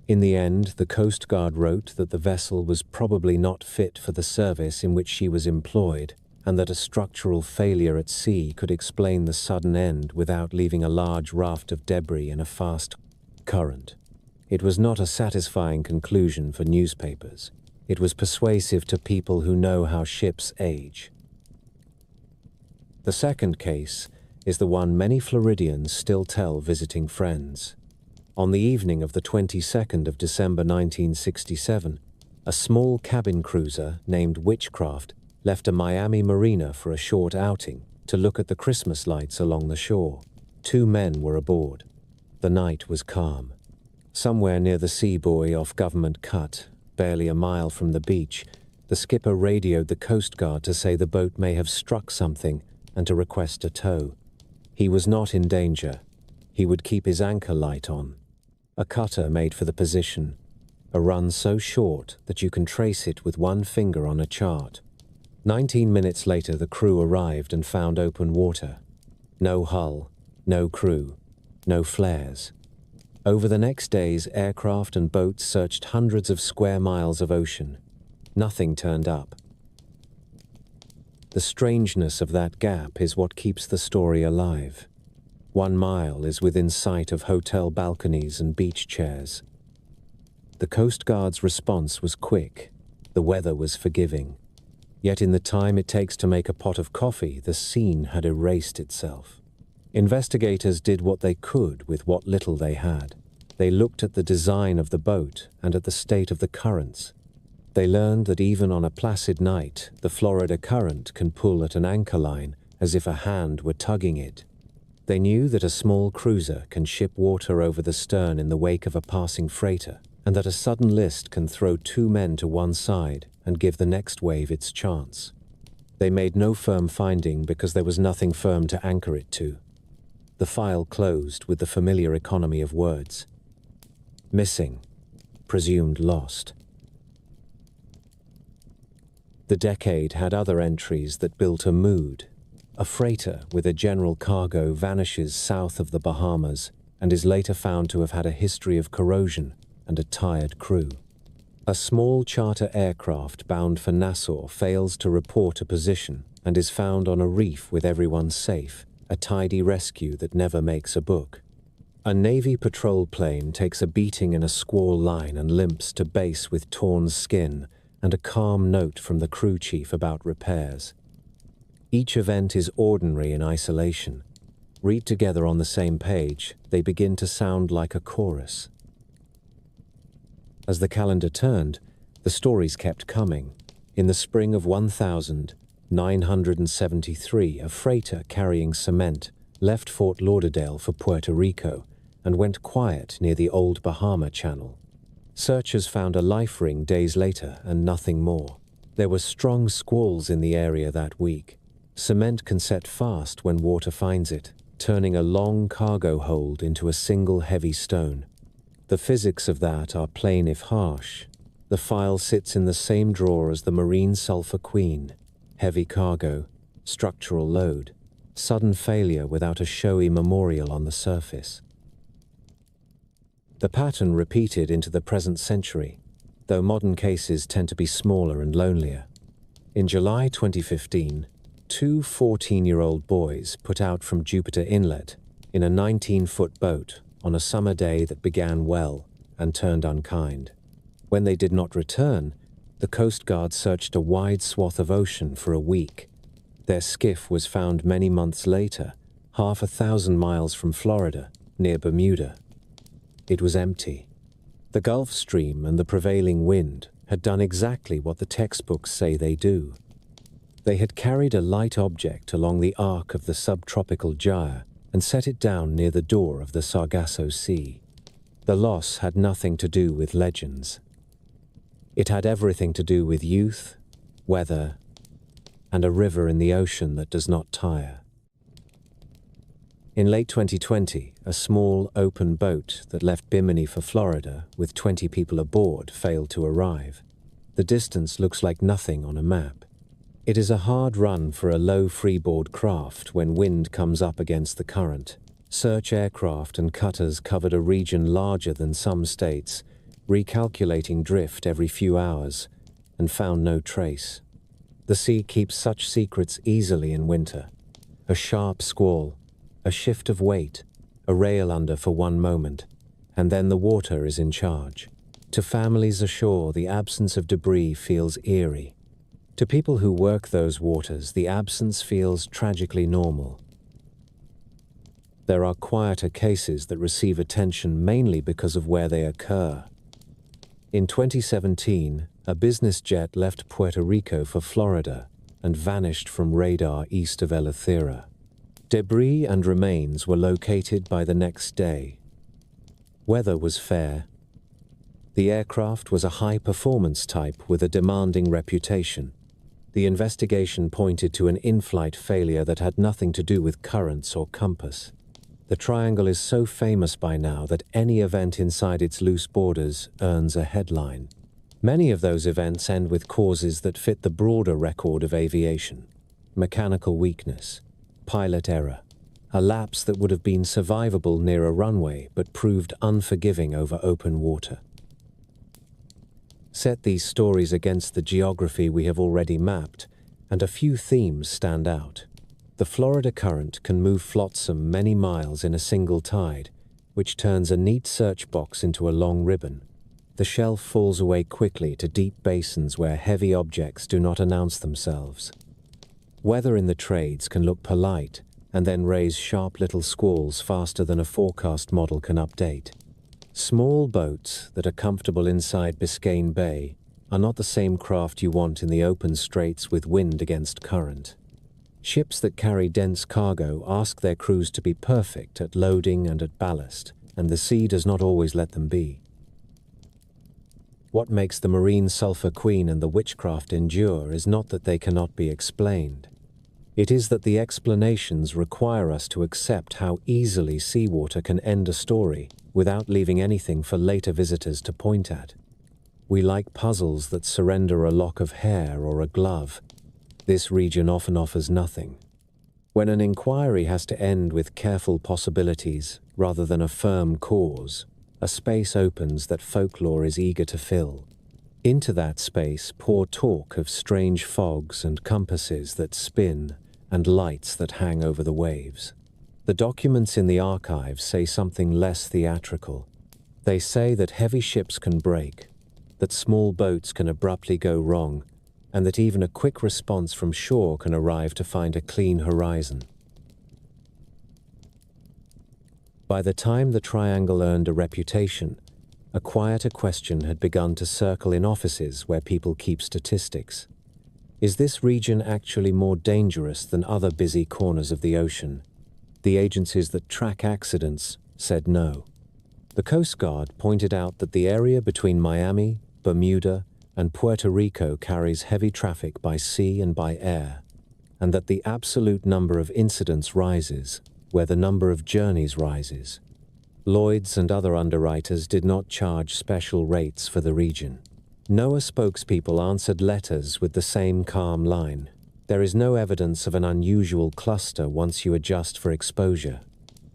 In the end, the Coast Guard wrote that the vessel was probably not fit for the service in which she was employed, and that a structural failure at sea could explain the sudden end without leaving a large raft of debris in a fast current. It was not a satisfying conclusion for newspapers. It was persuasive to people who know how ships age. The second case is the one many Floridians still tell visiting friends. On the evening of the 22nd of December 1967, a small cabin cruiser named Witchcraft left a Miami marina for a short outing to look at the Christmas lights along the shore. 2 men were aboard. The night was calm. Somewhere near the sea buoy off Government Cut, barely a mile from the beach, the skipper radioed the Coast Guard to say the boat may have struck something and to request a tow. He was not in danger. He would keep his anchor light on. A cutter made for the position, a run so short that you can trace it with one finger on a chart. 19 minutes later, the crew arrived and found open water. No hull, no crew, no flares. Over the next days, aircraft and boats searched hundreds of square miles of ocean. Nothing turned up. The strangeness of that gap is what keeps the story alive. 1 mile is within sight of hotel balconies and beach chairs. The Coast Guard's response was quick. The weather was forgiving. Yet in the time it takes to make a pot of coffee, the scene had erased itself. Investigators did what they could with what little they had. They looked at the design of the boat and at the state of the currents. They learned that even on a placid night, the Florida current can pull at an anchor line as if a hand were tugging it. They knew that a small cruiser can ship water over the stern in the wake of a passing freighter, and that a sudden list can throw 2 men to one side and give the next wave its chance. They made no firm finding because there was nothing firm to anchor it to. The file closed with the familiar economy of words. Missing, presumed lost. The decade had other entries that built a mood. A freighter with a general cargo vanishes south of the Bahamas and is later found to have had a history of corrosion and a tired crew. A small charter aircraft bound for Nassau fails to report a position and is found on a reef with everyone safe, a tidy rescue that never makes a book. A Navy patrol plane takes a beating in a squall line and limps to base with torn skin and a calm note from the crew chief about repairs. Each event is ordinary in isolation. Read together on the same page, they begin to sound like a chorus. As the calendar turned, the stories kept coming. In the spring of 1973, a freighter carrying cement left Fort Lauderdale for Puerto Rico and went quiet near the old Bahama Channel. Searchers found a life ring days later and nothing more. There were strong squalls in the area that week. Cement can set fast when water finds it, turning a long cargo hold into a single heavy stone. The physics of that are plain if harsh. The file sits in the same drawer as the Marine Sulfur Queen. Heavy cargo, structural load, sudden failure without a showy memorial on the surface. The pattern repeated into the present century, though modern cases tend to be smaller and lonelier. In July 2015, 2 14-year-old boys put out from Jupiter Inlet in a 19-foot boat on a summer day that began well and turned unkind. When they did not return, the Coast Guard searched a wide swath of ocean for a week. Their skiff was found many months later, 1,000 miles from Florida, near Bermuda. It was empty. The Gulf Stream and the prevailing wind had done exactly what the textbooks say they do. They had carried a light object along the arc of the subtropical gyre and set it down near the door of the Sargasso Sea. The loss had nothing to do with legends. It had everything to do with youth, weather, and a river in the ocean that does not tire. In late 2020, a small, open boat that left Bimini for Florida with 20 people aboard failed to arrive. The distance looks like nothing on a map. It is a hard run for a low freeboard craft when wind comes up against the current. Search aircraft and cutters covered a region larger than some states, recalculating drift every few hours, and found no trace. The sea keeps such secrets easily in winter. A sharp squall, a shift of weight, a rail under for one moment, and then the water is in charge. To families ashore, the absence of debris feels eerie. To people who work those waters, the absence feels tragically normal. There are quieter cases that receive attention mainly because of where they occur. In 2017, a business jet left Puerto Rico for Florida and vanished from radar east of Eleuthera. Debris and remains were located by the next day. Weather was fair. The aircraft was a high-performance type with a demanding reputation. The investigation pointed to an in-flight failure that had nothing to do with currents or compass. The triangle is so famous by now that any event inside its loose borders earns a headline. Many of those events end with causes that fit the broader record of aviation: mechanical weakness, pilot error, a lapse that would have been survivable near a runway but proved unforgiving over open water. Set these stories against the geography we have already mapped, and a few themes stand out. The Florida current can move flotsam many miles in a single tide, which turns a neat search box into a long ribbon. The shelf falls away quickly to deep basins where heavy objects do not announce themselves. Weather in the trades can look polite and then raise sharp little squalls faster than a forecast model can update. Small boats that are comfortable inside Biscayne Bay are not the same craft you want in the open straits with wind against current. Ships that carry dense cargo ask their crews to be perfect at loading and at ballast, and the sea does not always let them be. What makes the marine sulphur queen and the witchcraft endure is not that they cannot be explained. It is that the explanations require us to accept how easily seawater can end a story without leaving anything for later visitors to point at. We like puzzles that surrender a lock of hair or a glove. This region often offers nothing. When an inquiry has to end with careful possibilities rather than a firm cause, a space opens that folklore is eager to fill. Into that space pour talk of strange fogs and compasses that spin and lights that hang over the waves. The documents in the archives say something less theatrical. They say that heavy ships can break, that small boats can abruptly go wrong, and that even a quick response from shore can arrive to find a clean horizon. By the time the triangle earned a reputation, a quieter question had begun to circle in offices where people keep statistics. Is this region actually more dangerous than other busy corners of the ocean? The agencies that track accidents said no. The Coast Guard pointed out that the area between Miami, Bermuda, and Puerto Rico carries heavy traffic by sea and by air, and that the absolute number of incidents rises where the number of journeys rises. Lloyd's and other underwriters did not charge special rates for the region. NOAA spokespeople answered letters with the same calm line. There is no evidence of an unusual cluster once you adjust for exposure.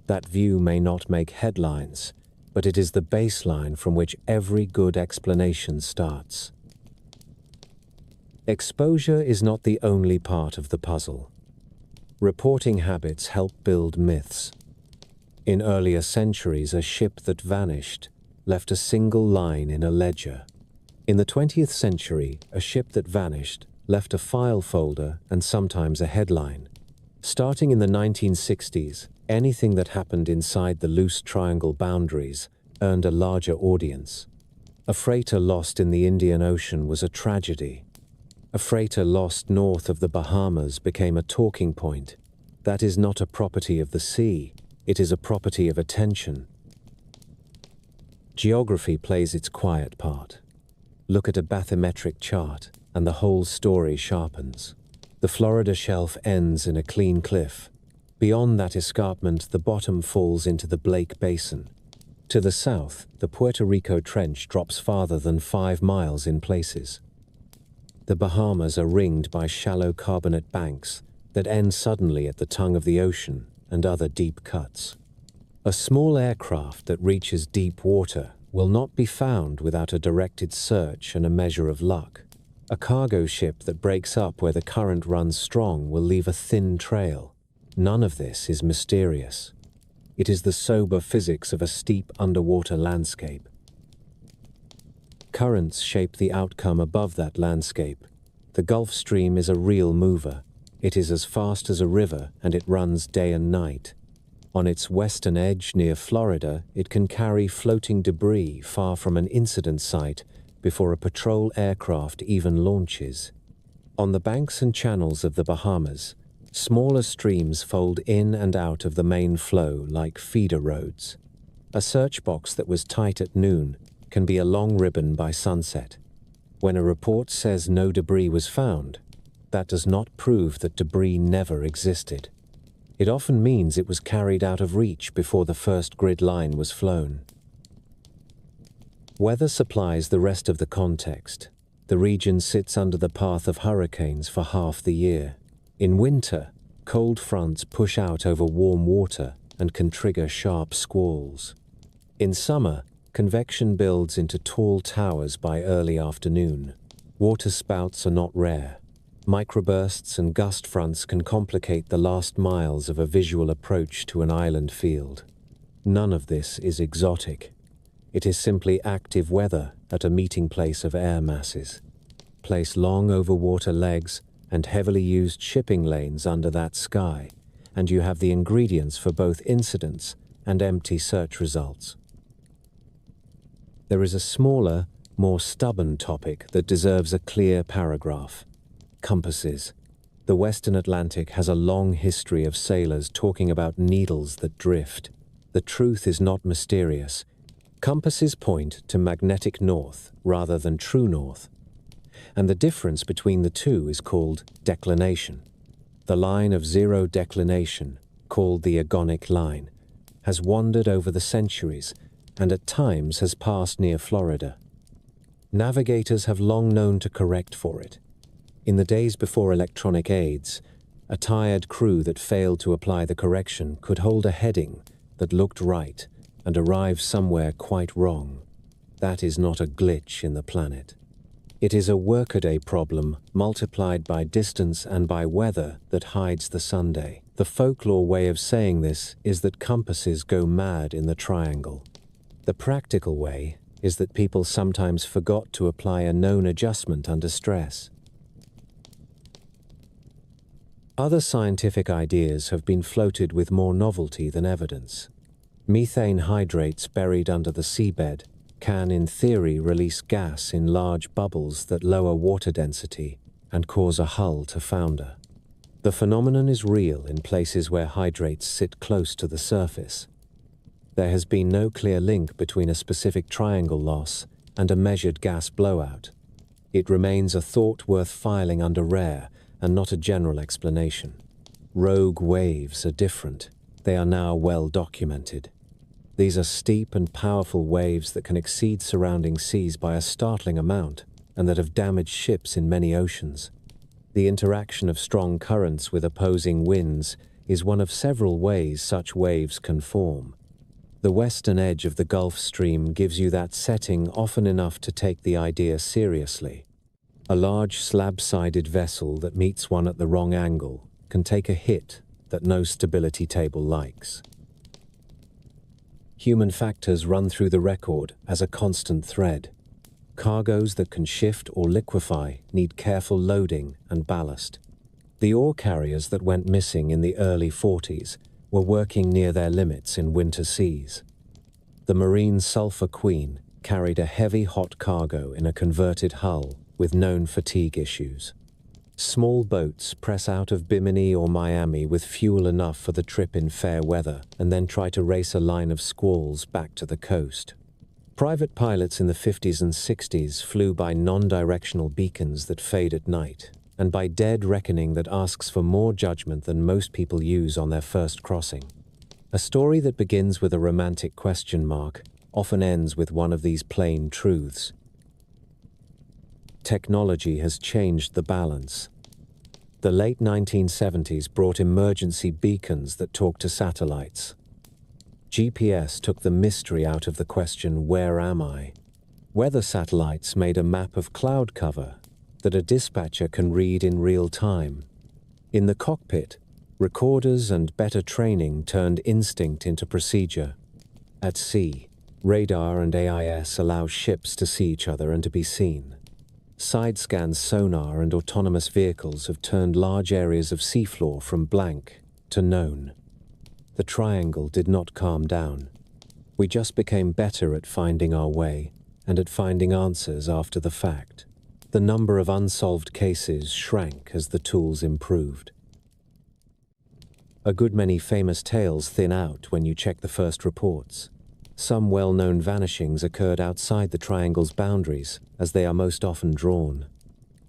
That view may not make headlines, but it is the baseline from which every good explanation starts. Exposure is not the only part of the puzzle. Reporting habits help build myths. In earlier centuries, a ship that vanished left a single line in a ledger. In the 20th century, a ship that vanished left a file folder and sometimes a headline. Starting in the 1960s, anything that happened inside the loose triangle boundaries earned a larger audience. A freighter lost in the Indian Ocean was a tragedy. A freighter lost north of the Bahamas became a talking point. That is not a property of the sea, it is a property of attention. Geography plays its quiet part. Look at a bathymetric chart, and the whole story sharpens. The Florida shelf ends in a clean cliff. Beyond that escarpment, the bottom falls into the Blake Basin. To the south, the Puerto Rico Trench drops farther than 5 miles in places. The Bahamas are ringed by shallow carbonate banks that end suddenly at the tongue of the ocean and other deep cuts. A small aircraft that reaches deep water will not be found without a directed search and a measure of luck. A cargo ship that breaks up where the current runs strong will leave a thin trail. None of this is mysterious. It is the sober physics of a steep underwater landscape. Currents shape the outcome above that landscape. The Gulf Stream is a real mover. It is as fast as a river, and it runs day and night. On its western edge near Florida, it can carry floating debris far from an incident site before a patrol aircraft even launches. On the banks and channels of the Bahamas, smaller streams fold in and out of the main flow like feeder roads. A search box that was tight at noon can be a long ribbon by sunset. When a report says no debris was found, that does not prove that debris never existed. It often means it was carried out of reach before the first grid line was flown. Weather supplies the rest of the context. The region sits under the path of hurricanes for half the year. In winter, cold fronts push out over warm water and can trigger sharp squalls. In summer, convection builds into tall towers by early afternoon. Water spouts are not rare. Microbursts and gust fronts can complicate the last miles of a visual approach to an island field. None of this is exotic. It is simply active weather at a meeting place of air masses. Place long overwater legs and heavily used shipping lanes under that sky, and you have the ingredients for both incidents and empty search results. There is a smaller, more stubborn topic that deserves a clear paragraph. Compasses. The Western Atlantic has a long history of sailors talking about needles that drift. The truth is not mysterious. Compasses point to magnetic north rather than true north. And the difference between the two is called declination. The line of zero declination, called the agonic line, has wandered over the centuries and at times has passed near Florida. Navigators have long known to correct for it. In the days before electronic aids, a tired crew that failed to apply the correction could hold a heading that looked right and arrive somewhere quite wrong. That is not a glitch in the planet. It is a workaday problem multiplied by distance and by weather that hides the Sunday. The folklore way of saying this is that compasses go mad in the triangle. The practical way is that people sometimes forgot to apply a known adjustment under stress. Other scientific ideas have been floated with more novelty than evidence. Methane hydrates buried under the seabed can, in theory, release gas in large bubbles that lower water density and cause a hull to founder. The phenomenon is real in places where hydrates sit close to the surface. There has been no clear link between a specific triangle loss and a measured gas blowout. It remains a thought worth filing under rare and not a general explanation. Rogue waves are different. They are now well documented. These are steep and powerful waves that can exceed surrounding seas by a startling amount and that have damaged ships in many oceans. The interaction of strong currents with opposing winds is one of several ways such waves can form. The western edge of the Gulf Stream gives you that setting often enough to take the idea seriously. A large slab-sided vessel that meets one at the wrong angle can take a hit that no stability table likes. Human factors run through the record as a constant thread. Cargoes that can shift or liquefy need careful loading and ballast. The ore carriers that went missing in the early 40s were working near their limits in winter seas. The Marine Sulphur Queen carried a heavy hot cargo in a converted hull with known fatigue issues. Small boats press out of Bimini or Miami with fuel enough for the trip in fair weather and then try to race a line of squalls back to the coast. Private pilots in the 50s and 60s flew by non-directional beacons that fade at night, and by dead reckoning that asks for more judgment than most people use on their first crossing. A story that begins with a romantic question mark often ends with one of these plain truths. Technology has changed the balance. The late 1970s brought emergency beacons that talk to satellites. GPS took the mystery out of the question, where am I? Weather satellites made a map of cloud cover that a dispatcher can read in real time. In the cockpit, recorders and better training turned instinct into procedure. At sea, radar and AIS allow ships to see each other and to be seen. Side-scan sonar and autonomous vehicles have turned large areas of seafloor from blank to known. The triangle did not calm down. We just became better at finding our way and at finding answers after the fact. The number of unsolved cases shrank as the tools improved. A good many famous tales thin out when you check the first reports. Some well-known vanishings occurred outside the triangle's boundaries, as they are most often drawn.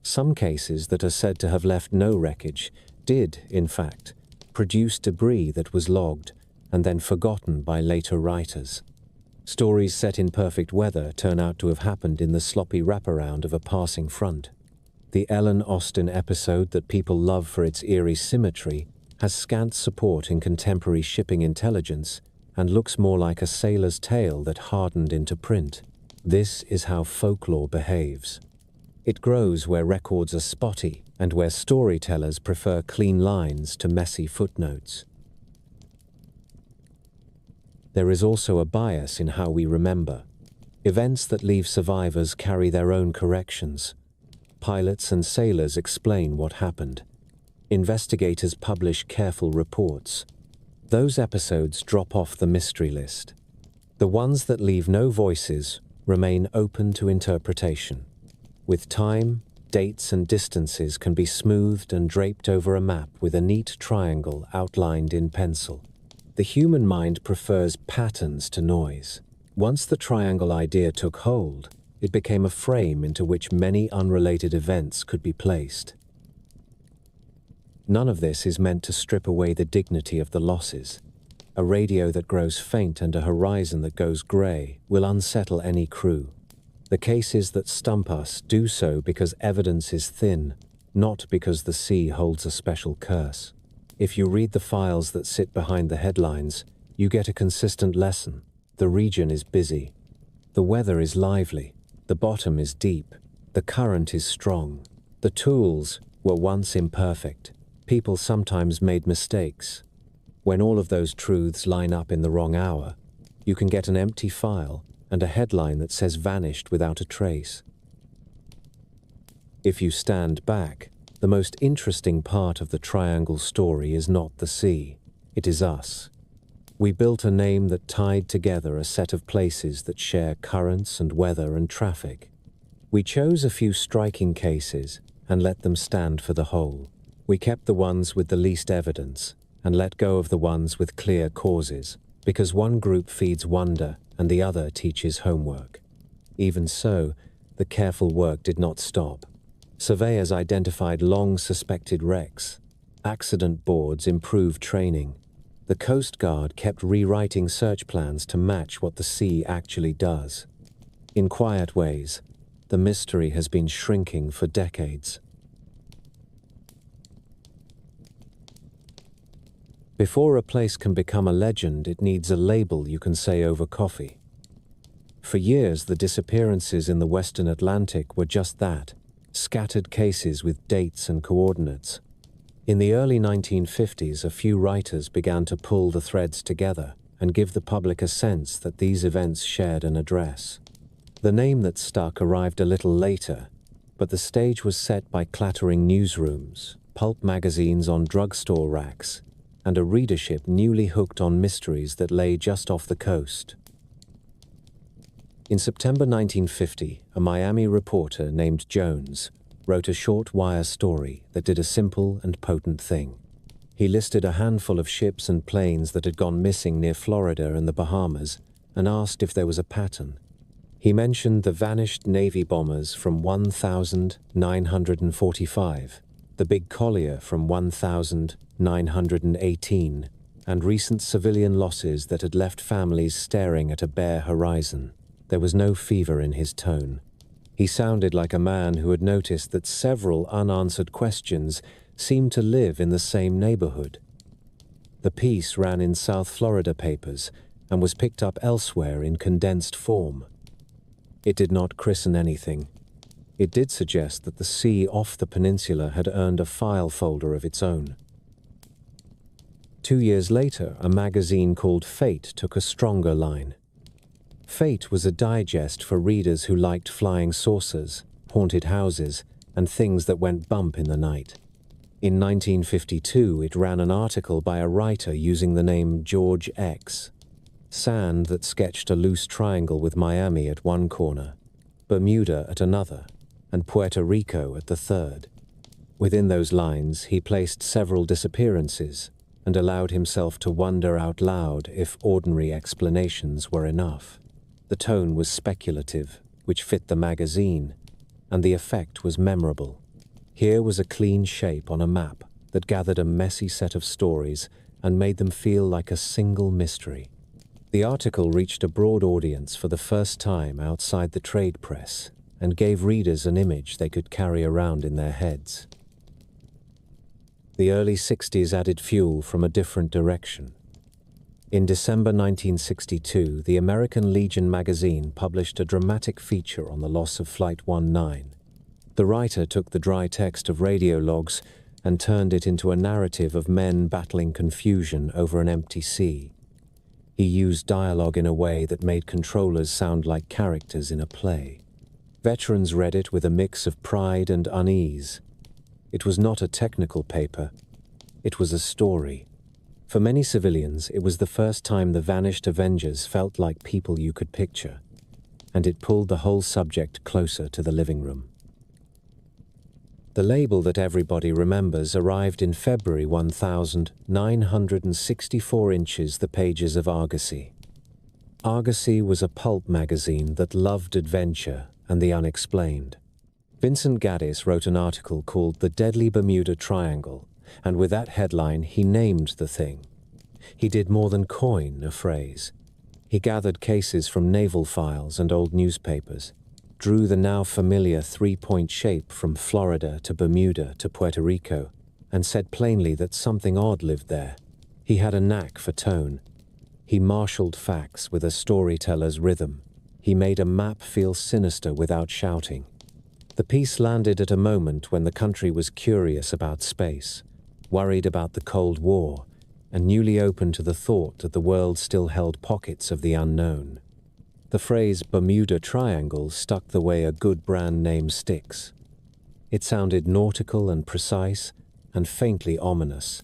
Some cases that are said to have left no wreckage did, in fact, produce debris that was logged and then forgotten by later writers. Stories set in perfect weather turn out to have happened in the sloppy wraparound of a passing front. The Ellen Austen episode that people love for its eerie symmetry has scant support in contemporary shipping intelligence and looks more like a sailor's tale that hardened into print. This is how folklore behaves. It grows where records are spotty and where storytellers prefer clean lines to messy footnotes. There is also a bias in how we remember. Events that leave survivors carry their own corrections. Pilots and sailors explain what happened. Investigators publish careful reports. Those episodes drop off the mystery list. The ones that leave no voices remain open to interpretation. With time, dates and distances can be smoothed and draped over a map with a neat triangle outlined in pencil. The human mind prefers patterns to noise. Once the triangle idea took hold, it became a frame into which many unrelated events could be placed. None of this is meant to strip away the dignity of the losses. A radio that grows faint and a horizon that goes grey will unsettle any crew. The cases that stump us do so because evidence is thin, not because the sea holds a special curse. If you read the files that sit behind the headlines, you get a consistent lesson. The region is busy. The weather is lively. The bottom is deep. The current is strong. The tools were once imperfect. People sometimes made mistakes. When all of those truths line up in the wrong hour, you can get an empty file and a headline that says vanished without a trace. If you stand back, the most interesting part of the triangle story is not the sea, it is us. We built a name that tied together a set of places that share currents and weather and traffic. We chose a few striking cases and let them stand for the whole. We kept the ones with the least evidence and let go of the ones with clear causes, because one group feeds wonder and the other teaches homework. Even so, the careful work did not stop. Surveyors identified long-suspected wrecks. Accident boards improved training. The Coast Guard kept rewriting search plans to match what the sea actually does. In quiet ways, the mystery has been shrinking for decades. Before a place can become a legend, it needs a label you can say over coffee. For years, the disappearances in the Western Atlantic were just that, scattered cases with dates and coordinates. In the early 1950s, a few writers began to pull the threads together and give the public a sense that these events shared an address. The name that stuck arrived a little later, but the stage was set by clattering newsrooms, pulp magazines on drugstore racks, and a readership newly hooked on mysteries that lay just off the coast. In September 1950, a Miami reporter named Jones wrote a short wire story that did a simple and potent thing. He listed a handful of ships and planes that had gone missing near Florida and the Bahamas and asked if there was a pattern. He mentioned the vanished Navy bombers from 1945, the big Collier from 1918, and recent civilian losses that had left families staring at a bare horizon. There was no fever in his tone. He sounded like a man who had noticed that several unanswered questions seemed to live in the same neighborhood. The piece ran in South Florida papers and was picked up elsewhere in condensed form. It did not christen anything. It did suggest that the sea off the peninsula had earned a file folder of its own. 2 years later, a magazine called Fate took a stronger line. Fate was a digest for readers who liked flying saucers, haunted houses, and things that went bump in the night. In 1952, it ran an article by a writer using the name George X. Sand that sketched a loose triangle with Miami at one corner, Bermuda at another, and Puerto Rico at the third. Within those lines, he placed several disappearances and allowed himself to wonder out loud if ordinary explanations were enough. The tone was speculative, which fit the magazine, and the effect was memorable. Here was a clean shape on a map that gathered a messy set of stories and made them feel like a single mystery. The article reached a broad audience for the first time outside the trade press and gave readers an image they could carry around in their heads. The early 60s added fuel from a different direction. In December 1962, the American Legion magazine published a dramatic feature on the loss of Flight 19. The writer took the dry text of radio logs and turned it into a narrative of men battling confusion over an empty sea. He used dialogue in a way that made controllers sound like characters in a play. Veterans read it with a mix of pride and unease. It was not a technical paper. It was a story. For many civilians, it was the first time the vanished Avengers felt like people you could picture, and it pulled the whole subject closer to the living room. The label that everybody remembers arrived in February 1964 inches the pages of Argosy. Argosy was a pulp magazine that loved adventure and the unexplained. Vincent Gaddis wrote an article called The Deadly Bermuda Triangle, and with that headline he named the thing. He did more than coin a phrase. He gathered cases from naval files and old newspapers, drew the now familiar three-point shape from Florida to Bermuda to Puerto Rico, and said plainly that something odd lived there. He had a knack for tone. He marshaled facts with a storyteller's rhythm. He made a map feel sinister without shouting. The piece landed at a moment when the country was curious about space, worried about the Cold War, and newly open to the thought that the world still held pockets of the unknown. The phrase Bermuda Triangle stuck the way a good brand name sticks. It sounded nautical and precise, and faintly ominous.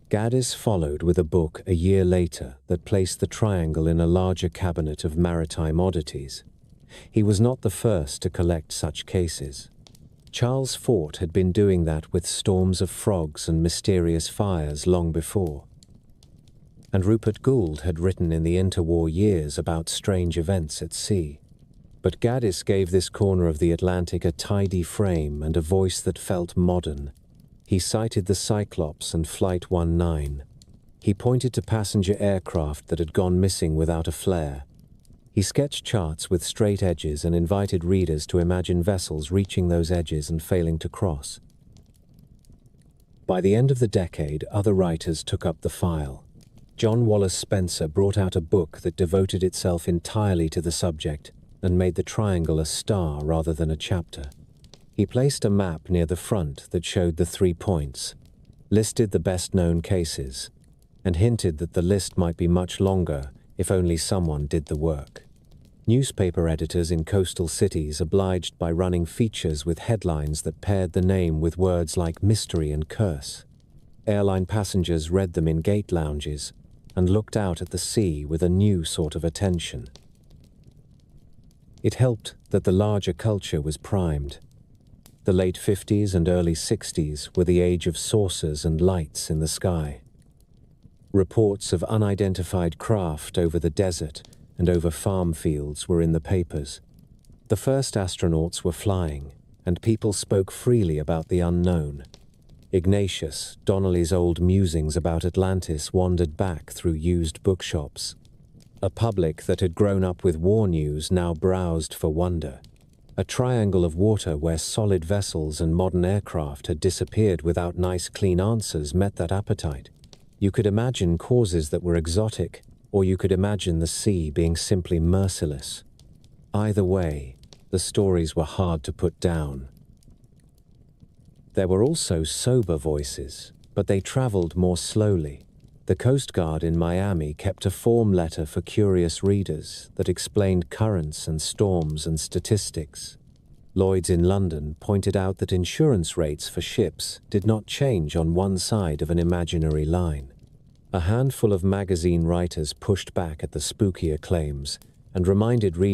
Gaddis followed with a book a year later that placed the triangle in a larger cabinet of maritime oddities. He was not the first to collect such cases. Charles Fort had been doing that with storms of frogs and mysterious fires long before. And Rupert Gould had written in the interwar years about strange events at sea. But Gaddis gave this corner of the Atlantic a tidy frame and a voice that felt modern. He cited the Cyclops and Flight 19. He pointed to passenger aircraft that had gone missing without a flare. He sketched charts with straight edges and invited readers to imagine vessels reaching those edges and failing to cross. By the end of the decade, other writers took up the file. John Wallace Spencer brought out a book that devoted itself entirely to the subject and made the triangle a star rather than a chapter. He placed a map near the front that showed the 3 points, listed the best-known cases, and hinted that the list might be much longer if only someone did the work. Newspaper editors in coastal cities obliged by running features with headlines that paired the name with words like mystery and curse. Airline passengers read them in gate lounges and looked out at the sea with a new sort of attention. It helped that the larger culture was primed. The late 50s and early 60s were the age of saucers and lights in the sky. Reports of unidentified craft over the desert and over farm fields were in the papers. The first astronauts were flying, and people spoke freely about the unknown. Ignatius, Donnelly's old musings about Atlantis wandered back through used bookshops. A public that had grown up with war news now browsed for wonder. A triangle of water where solid vessels and modern aircraft had disappeared without nice, clean answers met that appetite. You could imagine causes that were exotic, or you could imagine the sea being simply merciless. Either way, the stories were hard to put down. There were also sober voices, but they traveled more slowly. The Coast Guard in Miami kept a form letter for curious readers that explained currents and storms and statistics. Lloyd's in London pointed out that insurance rates for ships did not change on one side of an imaginary line. A handful of magazine writers pushed back at the spookier claims and reminded readers